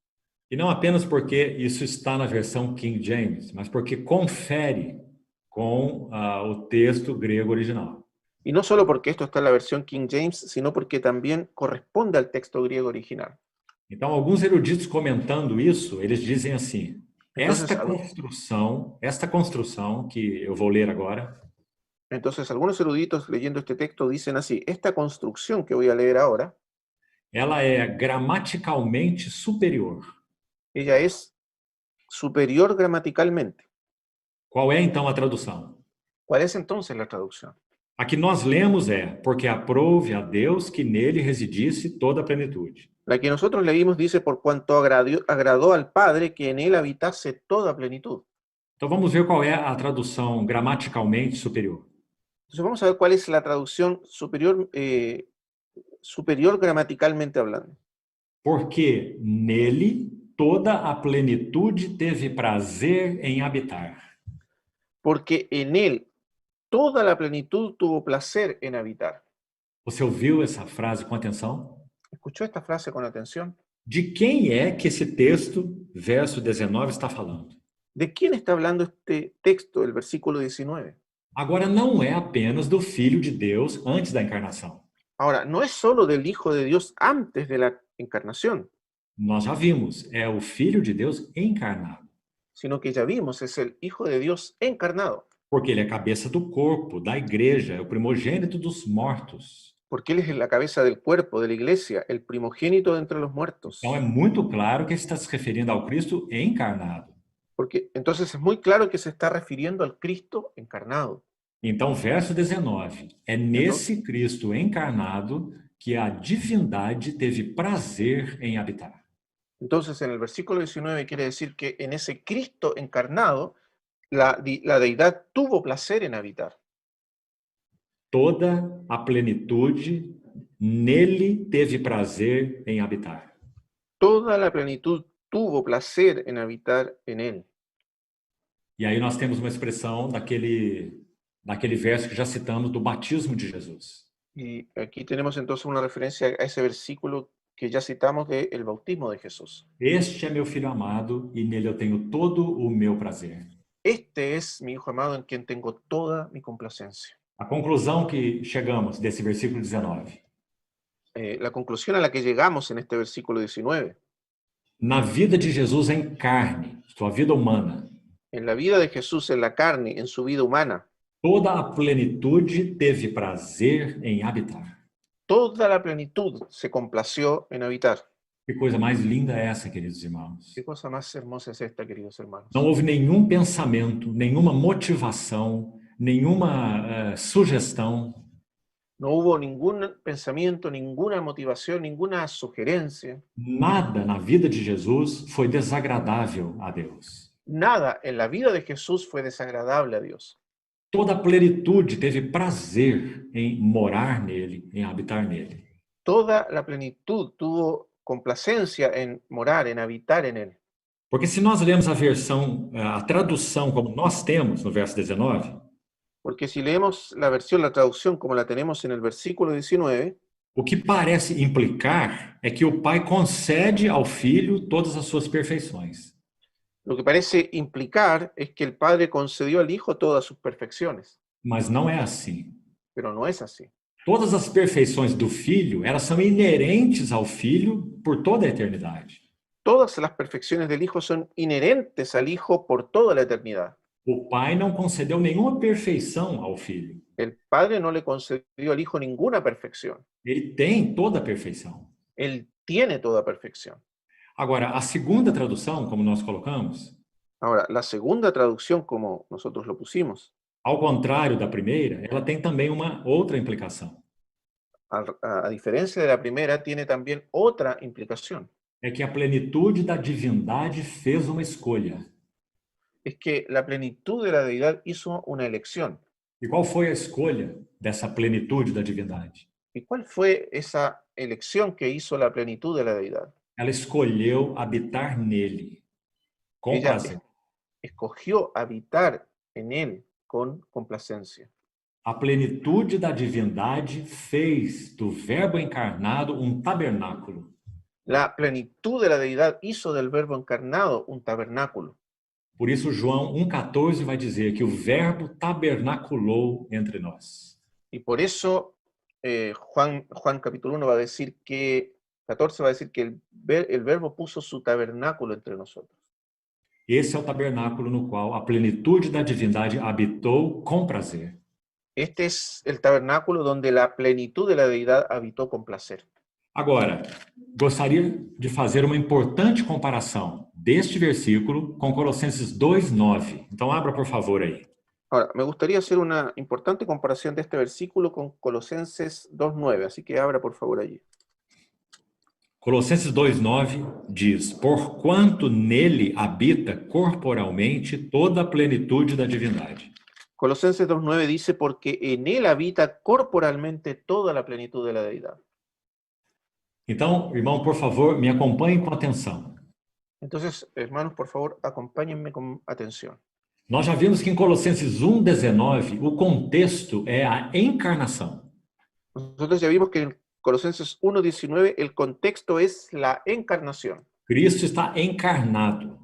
E não apenas porque isso está na versão King James, mas porque confere com o texto grego original. Y no solo porque esto está en la versión King James, sino porque también corresponde al texto griego original. Então, alguns eruditos comentando isso, eles dizem assim: esta construção que eu vou ler agora, entonces algunos eruditos leyendo este texto dicen así: esta construcción que voy a leer ahora, ela é gramaticalmente superior. Ella es superior gramaticalmente. Qual é então a tradução? ¿Cuál es entonces la traducción? A que nós lemos é: porque aprove a Deus que nele residisse toda a plenitude. La que nosotros leímos dice, por cuanto agradó al Padre que en él habitase toda plenitud. Então vamos ver qual é a tradução gramaticalmente superior. Entonces vamos a ver cuál es la traducción superior, superior gramaticalmente hablando. Porque nele toda a plenitude teve prazer em habitar. Porque en él toda la plenitud tuvo placer en habitar. Você ouviu essa frase com atenção? ¿Escuchó esta frase con atención? De quem é que esse texto, verso 19, está falando? ¿De quién está hablando este texto, el versículo 19? Agora, não é apenas do Filho de Deus antes da encarnação. Ahora, no es solo del Hijo de Dios antes de la encarnación, Nós já vimos, é o Filho de Deus encarnado. sino que ya vimos, es el Hijo de Dios encarnado, Porque ele é a cabeça do corpo, da igreja, é o primogênito dos mortos. porque Él es la cabeza del cuerpo, de la iglesia, el primogénito de entre los muertos. Então é muito claro que ele está se referindo ao Cristo encarnado. Porque entonces es muy claro que se está refiriendo al Cristo encarnado. Então, verso 19, é nesse Cristo encarnado que a divindade teve prazer em habitar. Entonces, en el versículo 19 quiere decir que en ese Cristo encarnado, la deidad tuvo placer en habitar. Toda a plenitude nele teve prazer em habitar. Toda la plenitud tuvo placer en habitar en él. E aí nós temos uma expressão daquele verso que já citamos do batismo de Jesus. Y aquí tenemos entonces una referencia a ese versículo que ya citamos del bautismo de Jesús. Este é meu filho amado e nele eu tenho todo o meu prazer. Este es mi Hijo amado en quien tengo toda mi complacencia. A conclusão que chegamos desse versículo 19. La conclusión a la que llegamos en este versículo 19. Na vida de Jesus em carne, sua vida humana, En la vida de Jesús, en la carne, en su vida humana, toda a plenitude teve prazer em habitar. toda la plenitud se complació en habitar. Que coisa mais linda é essa, queridos irmãos? ¿Qué cosa más hermosa es esta, queridos hermanos? Não houve nenhum pensamento, nenhuma motivação, nenhuma sugestão No hubo ningún pensamiento, ninguna motivación, ninguna sugerencia. nada na vida de Jesus foi desagradável a Deus. Nada en la vida de Jesús fue desagradable a Dios. Toda a plenitude teve prazer em morar nele, em habitar nele. Toda la plenitud tuvo complacencia en morar, en habitar en él. Porque se nós lemos a tradução como nós temos no verso 19, Porque si leemos la versión, la traducción como la tenemos en el versículo 19, o que parece implicar é que o Pai concede ao Filho todas as suas perfeições. lo que parece implicar es que el Padre concedió al Hijo todas sus perfecciones, Mas não é assim. pero no es así. Todas as perfeições do Filho, elas são inerentes ao Filho por toda a eternidade. Todas las perfecciones del Hijo son inherentes al Hijo por toda la eternidad. O Pai não concedeu nenhuma perfeição ao Filho. El Padre no le concedió al Hijo ninguna perfección. Ele tem toda a perfeição. Él tiene toda perfección. Agora, a segunda tradução, como nós colocamos, Ahora, la segunda traducción, como nosotros lo pusimos, ao contrário da primeira, ela tem também uma outra implicação. a diferencia de la primera, tiene también otra implicación. É que a plenitude da divindade fez uma escolha. Es que la plenitud de la deidad hizo una elección. E qual foi a escolha dessa plenitude da divindade? ¿Y cuál fue esa elección que hizo la plenitud de la deidad? Ela escolheu habitar nele, com Ella prazer. escogió habitar en él con complacencia. A plenitude da divindade fez do Verbo encarnado um tabernáculo. La plenitud de la deidad hizo del Verbo encarnado un tabernáculo. Por isso, João 1,14 vai dizer que o Verbo tabernaculou entre nós. Y por eso Juan capítulo 1 va a decir que, 14 va a decir que el Verbo puso su tabernáculo entre nosotros. Esse é o tabernáculo no qual a plenitude da divindade habitou com prazer. Este es el tabernáculo donde la plenitud de la deidad habitó con placer. Agora, gostaria de fazer uma importante comparação deste versículo com Colossenses 2:9. Então, abra, por favor, aí. Ahora, me gustaría hacer una importante comparación de este versículo con Colosenses 2:9, así que abra por favor allí. Colossenses 2:9 diz: Porquanto nele habita corporalmente toda a plenitude da divindade. Colosenses 2:9 dice, porque en él habita corporalmente toda la plenitud de la deidad. Então, irmão, por favor, me acompanhe com atenção. Entonces, hermanos, por favor, acompáñenme con atención. Nós já vimos que em Colossenses 1:19 o contexto é a encarnação. Nosotros ya vimos que en Colosenses 1:19 el contexto es la encarnación. Cristo está encarnado.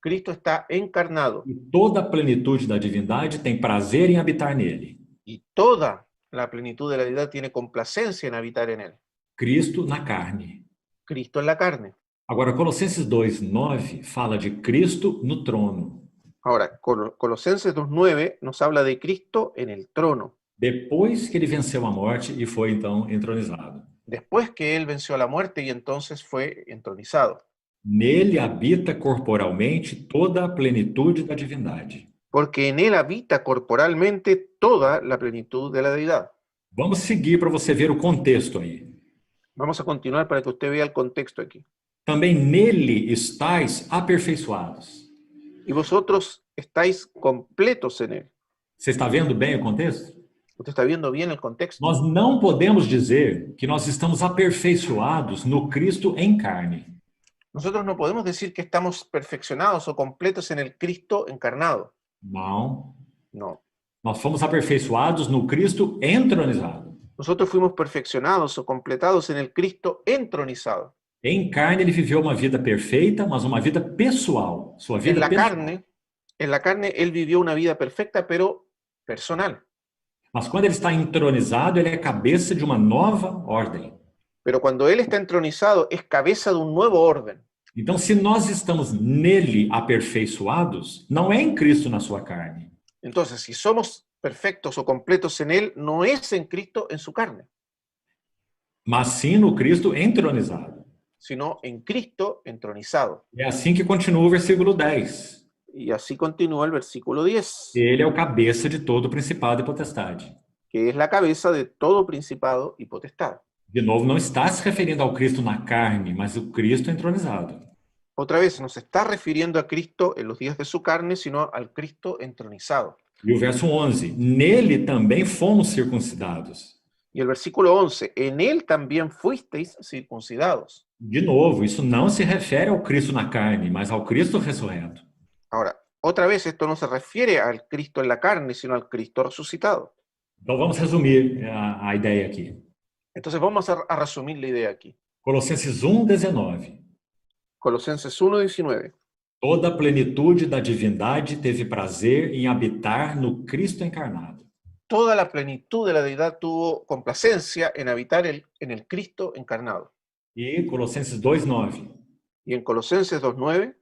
Cristo está encarnado E toda a plenitude da divindade tem prazer em habitar nele. y toda la plenitud de la deidad tiene complacencia en habitar en él. Cristo na carne. Cristo en la carne. Agora, Colossenses 2:9 fala de Cristo no trono. Ahora, Colosenses 2:9 nos habla de Cristo en el trono, Depois que ele venceu a morte e foi então entronizado. después que él venció a la muerte y entonces fue entronizado. Nele habita corporalmente toda a plenitude da divindade. Porque en él habita corporalmente toda la plenitud de la deidad. Vamos seguir para você ver o contexto aí. Vamos a continuar para que usted vea el contexto aquí. Também nele estáis aperfeiçoados. Y vosotros estáis completos en él. Você está vendo bem o contexto? ¿Usted está viendo bien el contexto? Nós não podemos dizer que nós estamos aperfeiçoados no Cristo em carne. Nosotros no podemos decir que estamos perfeccionados o completos en el Cristo encarnado. Não. No. Nós fomos aperfeiçoados no Cristo entronizado. Nosotros fuimos perfeccionados o completados en el Cristo entronizado. Em carne ele viveu uma vida perfeita, mas uma vida pessoal. Sua vida En la carne él vivió una vida perfecta, pero personal. Mas quando ele está entronizado, ele é cabeça de uma nova ordem. Pero cuando él está entronizado, es cabeza de un nuevo orden. Então, se nós estamos nele aperfeiçoados, não é em Cristo na sua carne. Entonces, si somos perfectos o completos en él, no es en Cristo en su carne, Mas sim no Cristo entronizado. sino en Cristo entronizado. É assim que continua o versículo 10. Y así continúa el versículo 10, Ele é o cabeça de todo principado e potestade. que es la cabeza de todo principado y potestad. De novo, não está se referindo ao Cristo na carne, mas o Cristo entronizado. Otra vez, no se está refiriendo a Cristo en los días de su carne, sino al Cristo entronizado. E o verso 11, nele também fomos circuncidados. Y el versículo 11, en él también fuisteis circuncidados. De novo, isso não se refere ao Cristo na carne, mas ao Cristo ressurreto. Ahora, otra vez, esto no se refiere al Cristo en la carne, sino al Cristo resucitado. Então vamos resumir a ideia aqui. Entonces vamos a resumir la idea aquí. Colossenses 1:19. Colosenses 1:19. Toda a plenitude da divindade teve prazer em habitar no Cristo encarnado. Toda la plenitud de la deidad tuvo complacencia en habitar en el Cristo encarnado. E Colossenses 2:9. Y en Colosenses 2:9,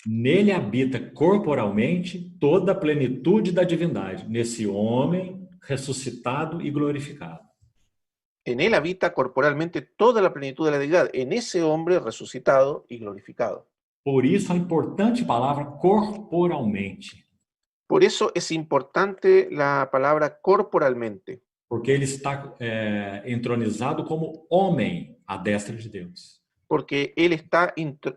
Nele habita corporalmente toda a plenitude da divindade, nesse homem ressuscitado e glorificado. en él habita corporalmente toda la plenitud de la deidad, en ese hombre resucitado y glorificado. Por isso a importante palavra corporalmente, Por eso es importante la palabra corporalmente, porque ele está entronizado como homem à destra de Deus. porque él está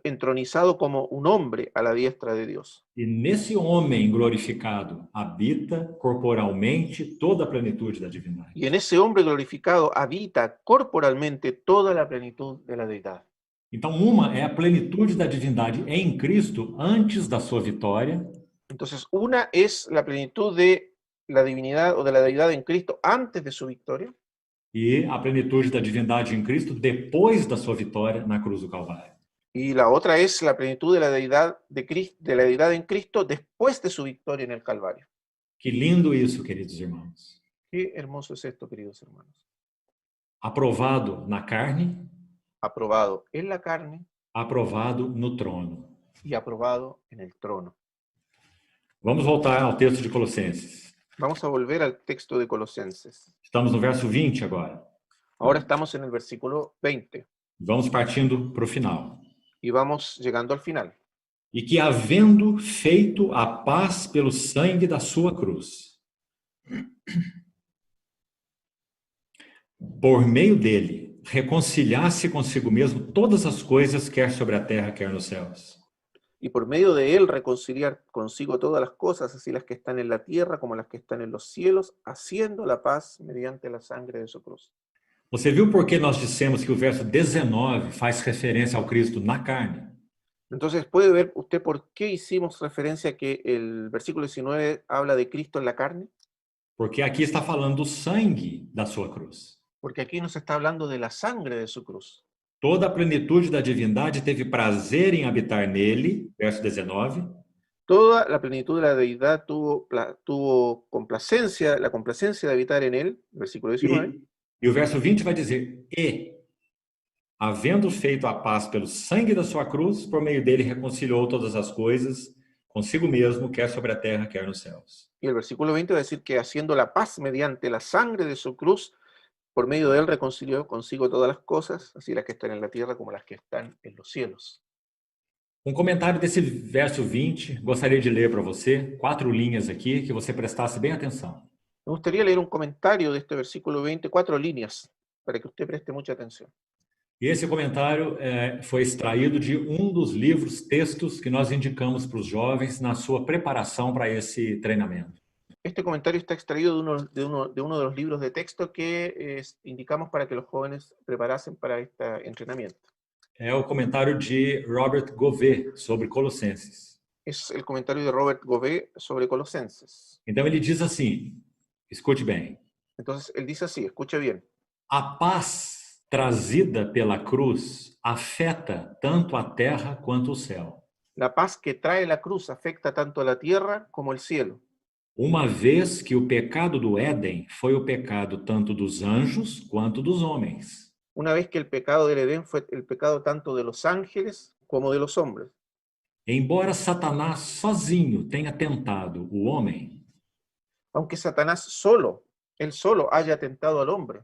entronizado como un hombre a la diestra de Dios. E nesse homem glorificado habita corporalmente toda a plenitude da divindade. Y en ese hombre glorificado habita corporalmente toda la plenitud de la deidad. Então, uma é a plenitude da divindade em Cristo antes da sua vitória, Entonces, una es la plenitud de la divinidad o de la deidad en Cristo antes de su victoria, e a plenitude da divindade em Cristo depois da sua vitória na cruz do Calvário. y la otra es la plenitud de la deidad de la deidad en Cristo después de su victoria en el Calvario. Que lindo isso, queridos irmãos. Qué hermoso es esto, queridos hermanos. Aprovado na carne, Aprobado en la carne aprovado no trono. y aprobado en el trono. Vamos voltar ao texto de Colossenses. Vamos a volver al texto de Colosenses. Estamos no verso 20 agora. Ahora estamos en el versículo 20. Vamos partindo para o final. Y vamos llegando al final. E que, havendo feito a paz pelo sangue da sua cruz, por meio dele, reconciliasse consigo mesmo todas as coisas, quer sobre a terra, quer nos céus. Y por medio de él reconciliar consigo todas las cosas, así las que están en la tierra como las que están en los cielos, haciendo la paz mediante la sangre de su cruz. Você viu por que nós dissemos que o verso 19 faz referência ao Cristo na carne? Entonces, ¿puede ver usted por qué hicimos referencia a que el versículo 19 habla de Cristo en la carne? Porque aqui está falando do sangue da sua cruz. Porque aquí nos está hablando de la sangre de su cruz. Toda a plenitude da divindade teve prazer em habitar nele, verso 19. Toda la plenitud de la deidad tuvo complacencia, la complacencia de habitar en él, versículo 19. E o verso 20 vai dizer: E, havendo feito a paz pelo sangue da sua cruz, por meio dele reconciliou todas as coisas consigo mesmo, quer sobre a terra, quer nos céus. Y el versículo 20 va a decir que haciendo la paz mediante la sangre de su cruz, por medio de él reconcilió consigo todas las cosas, así las que están en la tierra como las que están en los cielos. Um comentário desse verso 20, gostaria de ler para você, 4 linhas aqui, que você prestasse bem atenção. Me gustaría leer un comentario de este versículo 20, 4 líneas, para que usted preste mucha atención. E esse comentário foi extraído de um dos livros, textos que nós indicamos para os jovens na sua preparação para esse treinamento. Este comentario está extraído de uno de los libros de texto que indicamos para que los jóvenes preparasen para este entrenamiento. É o comentário de Robert Gouvet sobre Colossenses. Es el comentario de Robert Gouvet sobre Colosenses. Então ele diz assim, escute bem. Entonces él dice así, escuche bien. A paz trazida pela cruz afeta tanto a terra quanto o céu. La paz que trae la cruz afecta tanto a la tierra como el cielo. Uma vez que o pecado do Éden foi o pecado tanto dos anjos quanto dos homens. Una vez que el pecado del Edén fue el pecado tanto de los ángeles como de los hombres. Embora Satanás sozinho tenha tentado o homem, Aunque Satanás él solo haya tentado al hombre,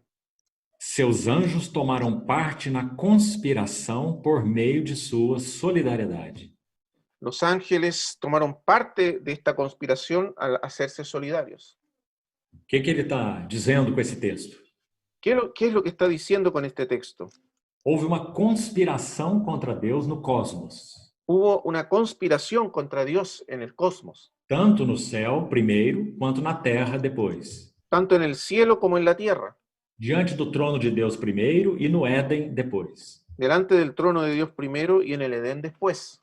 seus anjos tomaram parte na conspiração por meio de sua solidariedade. los ángeles tomaron parte de esta conspiración al hacerse solidarios. O que ele está dizendo com esse texto? ¿Qué es lo que está diciendo con este texto? Houve uma conspiração contra Deus no cosmos. Hubo una conspiración contra Dios en el cosmos, Tanto no céu, primeiro, quanto na terra, depois. tanto en el cielo como en la tierra, Diante do trono de Deus primeiro e no Éden depois. delante del trono de Dios primero y en el Edén después.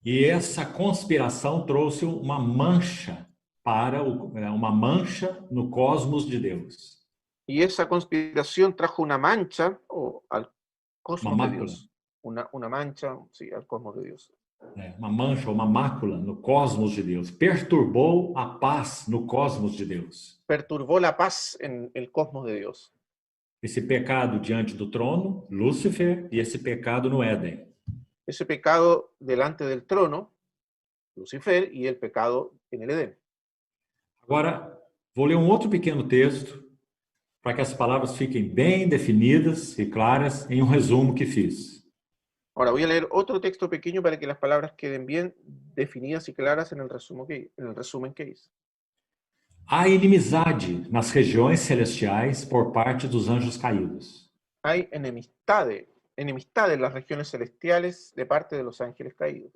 E essa conspiração trouxe uma mancha uma mancha no cosmos de Deus. Y esa conspiración trajo una mancha al cosmos Una de mácula. Dios. Una mancha, sí, al cosmos de Dios. Uma mancha, uma mácula no cosmos de Deus. Perturbou a paz no cosmos de Deus. Perturbó la paz en el cosmos de Dios. Esse pecado diante do trono, Lúcifer, e esse pecado no Éden. Ese pecado delante del trono, Lucifer, y el pecado en el Edén. Agora, vou ler um outro pequeno texto para que as palavras fiquem bem definidas e claras em um resumo que fiz. Ahora voy a leer otro texto pequeño para que las palabras queden bien definidas y claras en el resumen que hice. Há inimizade nas regiões celestiais por parte dos anjos caídos. Hay enemistad en las regiones celestiales de parte de los ángeles caídos.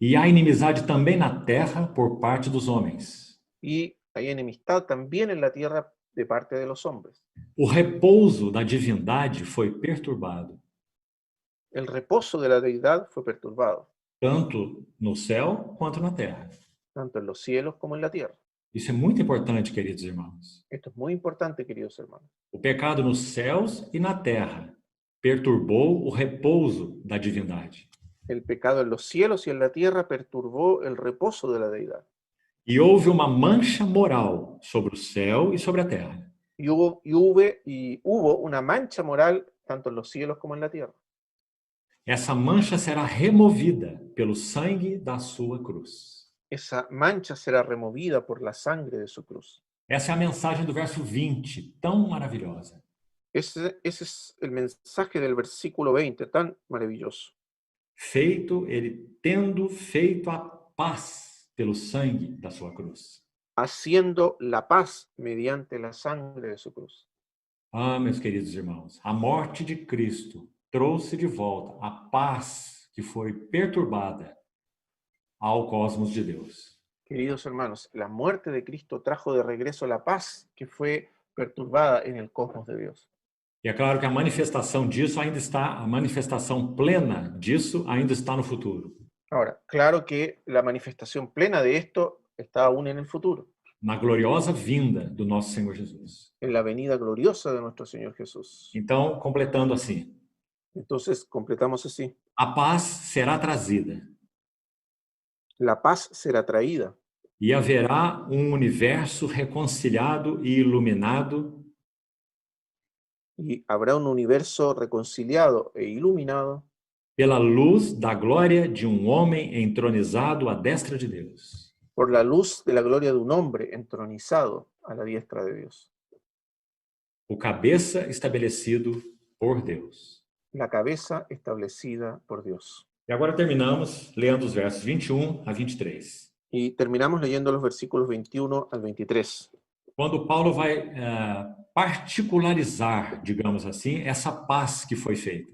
E há inimizade também na terra por parte dos homens. Y hay enemistad también en la tierra de parte de los hombres. O repouso da divindade foi perturbado, El reposo de la deidad fue perturbado, tanto no céu quanto na terra. tanto en los cielos como en la tierra. Isso é muito importante, queridos irmãos. Esto es muy importante, queridos hermanos. O pecado nos céus e na terra perturbou o repouso da divindade. El pecado en los cielos y en la tierra perturbó el reposo de la deidad. E houve uma mancha moral sobre o céu e sobre a terra. Y hubo una mancha moral tanto en los cielos como en la tierra. Essa mancha será removida pelo sangue da sua cruz. Esa mancha será removida por la sangre de su cruz. Essa é a mensagem do verso 20, tão maravilhosa. Ese es el mensaje del versículo 20, tan maravilloso. tendo feito a paz pelo sangue da sua cruz. Haciendo la paz mediante la sangre de su cruz. Ah, meus queridos irmãos, a morte de Cristo trouxe de volta a paz que foi perturbada ao cosmos de Deus. Queridos hermanos, la muerte de Cristo trajo de regreso la paz que fue perturbada en el cosmos de Dios. E é claro que a manifestação disso ainda está, a manifestação plena disso ainda está no futuro, Ahora, claro que la manifestación plena de esto está aún en el futuro, na gloriosa vinda do nosso Senhor Jesus. en la venida gloriosa de nuestro Señor Jesús. Então, completando assim, Entonces, completamos así. a paz será trazida La paz será traída e haverá um universo reconciliado e iluminado y habrá un universo reconciliado e iluminado pela luz da glória de um homem entronizado à destra de Deus. por la luz de la gloria de un hombre entronizado a la diestra de Dios. O cabeça estabelecido por Deus. La cabeza establecida por Dios. E agora terminamos lendo os versos 21 a 23. Y terminamos leyendo los versículos 21 al 23. Quando Paulo vai particularizar, digamos assim, essa paz que foi feita.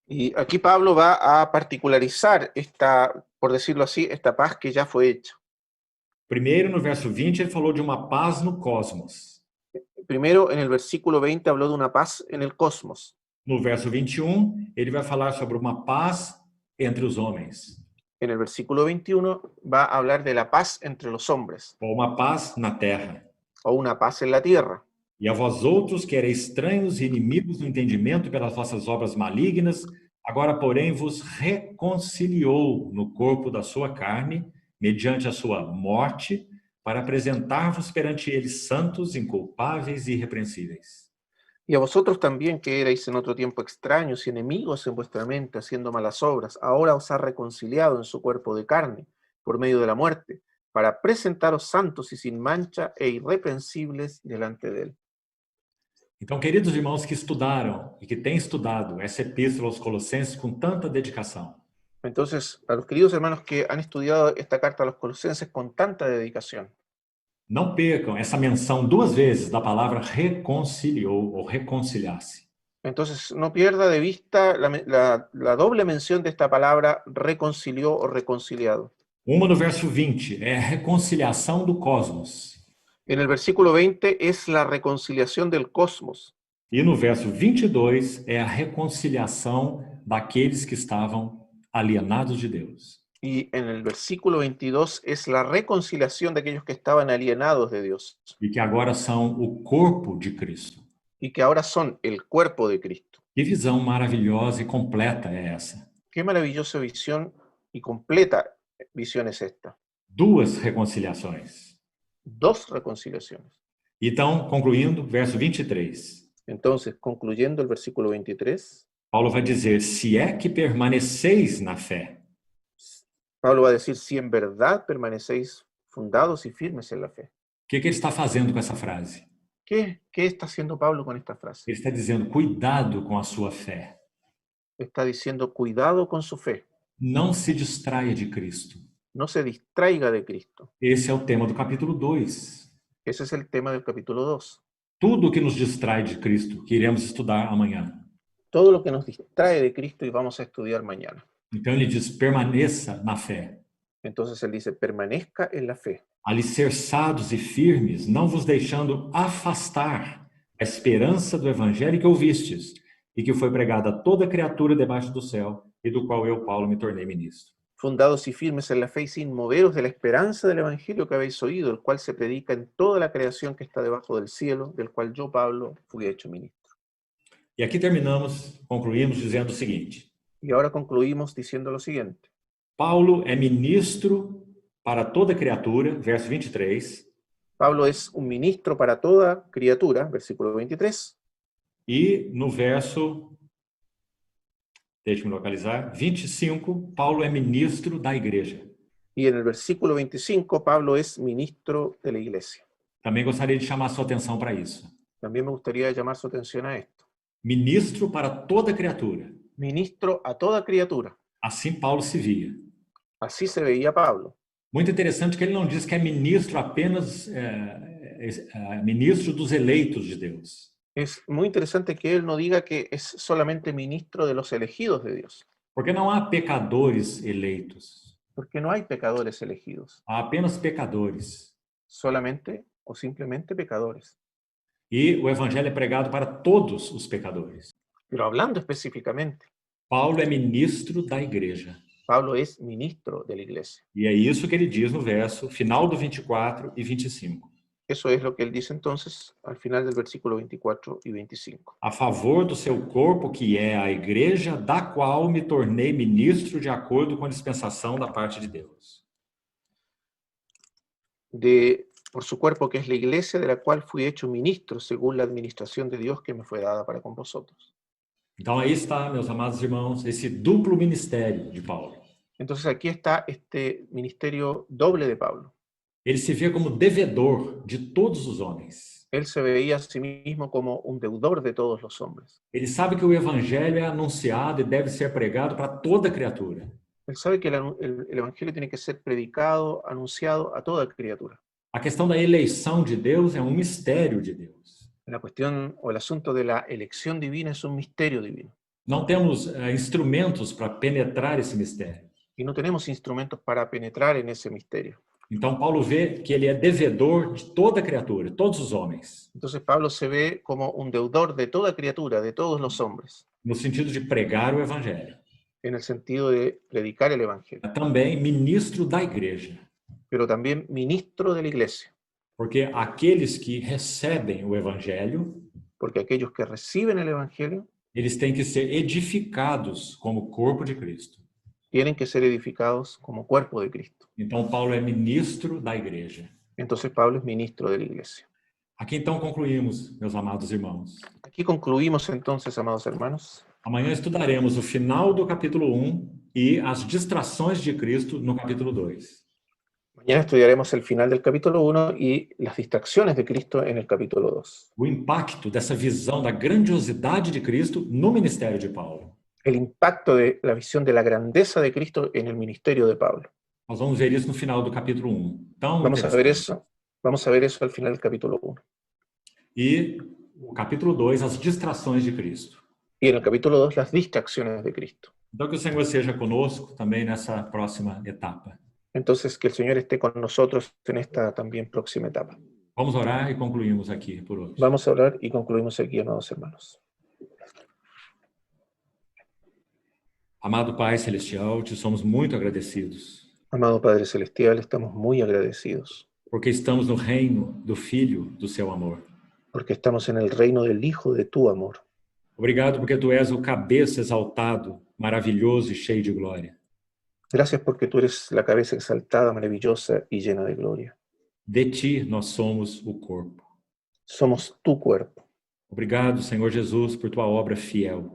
Y aquí Pablo va a particularizar esta, por decirlo así, esta paz que ya fue hecha. Primeiro, no verso 20, ele falou de uma paz no cosmos. Primero, en el versículo 20 habló de una paz en el cosmos. No verso 21, ele vai falar sobre uma paz entre os homens, En el versículo 21 va a hablar de la paz entre los hombres, ou uma paz na terra. o una paz en la tierra. E a vós outros, que erais estranhos e inimigos do entendimento pelas vossas obras malignas, agora, porém, vos reconciliou no corpo da sua carne, mediante a sua morte, para apresentar-vos perante ele santos, inculpáveis e irrepreensíveis. Y a vosotros también, que erais en otro tiempo extraños y enemigos en vuestra mente, haciendo malas obras, ahora os ha reconciliado en su cuerpo de carne, por medio de la muerte, para presentaros santos y sin mancha e irreprensibles delante de él. Então, queridos irmãos que estudaram e que têm estudado essa epístola aos Colossenses com tanta dedicação, Entonces, a los queridos hermanos que han estudiado esta carta a los colosenses con tanta dedicación, não percam essa menção duas vezes da palavra reconciliou ou reconciliar-se. entonces no pierda de vista la doble mención de esta palabra reconcilió o reconciliado. Uma no verso 20 é a reconciliação do cosmos. En el versículo 20 es la reconciliación del cosmos. E no verso 22 é a reconciliação daqueles que estavam alienados de Deus. Y en el versículo 22 es la reconciliación de aquellos que estaban alienados de Dios E que agora são o corpo de Cristo. y que ahora son el cuerpo de Cristo. Que visão maravilhosa e completa é essa? Qué maravillosa visión y completa visión es esta. Duas reconciliações. Dos reconciliaciones. Então, concluindo, verso 23. Entonces, concluyendo el versículo 23, Paulo vai dizer, se é que permaneceis na fé. Pablo va a decir, si en verdad permanecéis fundados y firmes en la fe. O que ele está fazendo com essa frase? ¿Qué está haciendo Pablo con esta frase? Ele está dizendo, cuidado com a sua fé. Está diciendo, cuidado con su fe. Não se distraia de Cristo. No se distraiga de Cristo. Esse é o tema do capítulo 2. Ese es el tema del capítulo 2. Tudo que nos distrai de Cristo, que iremos estudar amanhã. Todo lo que nos distrae de Cristo y vamos a estudiar mañana. Então ele diz, permaneça na fé. Entonces él dice, permanezca en la fe. Alicerçados e firmes, não vos deixando afastar a esperança do evangelho que ouvistes e que foi pregada a toda criatura debaixo do céu e do qual eu, Paulo, me tornei ministro. Fundados y firmes en la fe y sin moveros de la esperanza del evangelio que habéis oído, el cual se predica en toda la creación que está debajo del cielo, del cual yo, Pablo, fui hecho ministro. E aqui concluímos dizendo o seguinte. Y ahora concluimos diciendo lo siguiente. Paulo é ministro para toda criatura, verso 23. Pablo es un ministro para toda criatura, versículo 23. E no verso, deixe-me localizar, 25, Paulo é ministro da igreja. Y en el versículo 25, Pablo es ministro de la iglesia. Também gostaria de chamar a sua atenção para isso. También me gustaría llamar su atención a esto. ministro para toda criatura. ministro a toda criatura. Assim Paulo se via. Así se veía Pablo. Muito interessante que ele não diz que é ministro apenas ministro dos eleitos de Deus. Es muy interesante que él no diga que es solamente ministro de los elegidos de Dios, Porque não há pecadores eleitos. porque no hay pecadores elegidos, Há apenas pecadores. solamente o simplemente pecadores. E o evangelho é pregado para todos os pecadores. Pero hablando específicamente, Paulo é ministro da igreja. Pablo es ministro de la iglesia. E é isso que ele diz no verso final do 24 e 25. Eso es lo que él dice entonces al final del versículo 24 y 25. A favor do seu corpo, que é a igreja, da qual me tornei ministro de acordo com a dispensação da parte de Deus. Por su cuerpo, que es la iglesia, de la cual fui hecho ministro según la administración de Dios que me fue dada para con vosotros. Então aí está, meus amados irmãos, esse duplo ministério de Paulo. Entonces aquí está este ministerio doble de Pablo. Ele se vê como devedor de todos os homens. Él se veía a sí mismo como un deudor de todos los hombres. Ele sabe que o evangelho é anunciado e deve ser pregado para toda criatura. Él sabe que el evangelio tiene que ser predicado, anunciado a toda criatura. A questão da eleição de Deus é um mistério de Deus. La cuestión o el asunto de la elección divina es un misterio divino. Não temos instrumentos para penetrar esse mistério. Y no tenemos instrumentos para penetrar en ese misterio. Então Paulo vê que ele é devedor de toda criatura, todos os homens, Entonces Pablo se ve como un deudor de toda criatura, de todos los hombres, no sentido de pregar o evangelho. en el sentido de predicar el evangelio, Também ministro da igreja, pero también ministro de la iglesia, porque aqueles que recebem o evangelho, porque aquellos que reciben el evangelio eles têm que ser edificados como corpo de Cristo. tienen que ser edificados como cuerpo de Cristo. Então Paulo é ministro da igreja. Entonces Pablo es ministro de la iglesia. Aqui então concluímos, meus amados irmãos. Aquí concluimos entonces, amados hermanos. Amanhã estudaremos o final do capítulo 1 e as distrações de Cristo no capítulo 2. Mañana estudiaremos el final del capítulo 1 y las distracciones de Cristo en el capítulo 2. O impacto dessa visão da grandiosidade de Cristo no ministério de Paulo. El impacto de la visión de la grandeza de Cristo en el ministerio de Pablo. Nós vamos ver isso no final do capítulo 1. Então, Vamos a ver eso al final del capítulo 1. E o capítulo 2, as distrações de Cristo. Y en el capítulo 2, las distracciones de Cristo. Então, que o Senhor seja conosco também nessa próxima etapa. Entonces, que el Señor esté con nosotros en esta también próxima etapa. Vamos orar e concluímos aqui por hoje. Vamos a orar y concluimos aquí, amados hermanos. Amado Pai Celestial, te somos muito agradecidos, Amado Padre Celestial, estamos muy agradecidos porque estamos no reino do Filho do seu amor. porque estamos en el reino del Hijo de tu amor. Obrigado porque tu és o cabeça exaltado, maravilhoso e cheio de glória. Gracias porque tú eres la cabeza exaltada, maravillosa y llena de gloria. De ti nós somos o corpo. Somos tu cuerpo. Obrigado, Senhor Jesus, por tua obra fiel.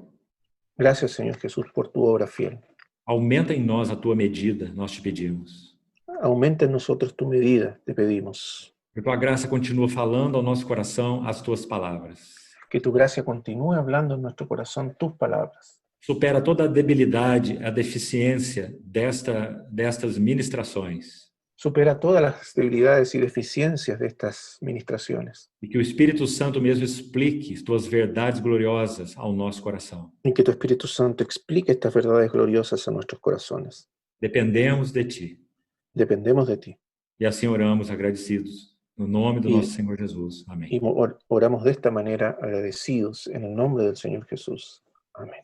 Gracias, Señor Jesús, por tu obra fiel. Aumenta em nós a tua medida, nós te pedimos. Aumenta en nosotros tu medida, te pedimos. Que tua graça continua falando ao nosso coração as tuas palavras. Que tu gracia continúe hablando en nuestro corazón tus palabras. Supera toda a debilidade, a deficiência destas ministrações. Supera todas las debilidades y deficiencias de estas ministraciones. E que o Espírito Santo mesmo explique tuas verdades gloriosas ao nosso coração. Y que tu Espíritu Santo explique estas verdades gloriosas a nuestros corazones. Dependemos de ti. Dependemos de ti. E assim oramos agradecidos. No nome do nosso Senhor Jesus. Amém. Y oramos de esta manera agradecidos en el nombre del Señor Jesús. Amén.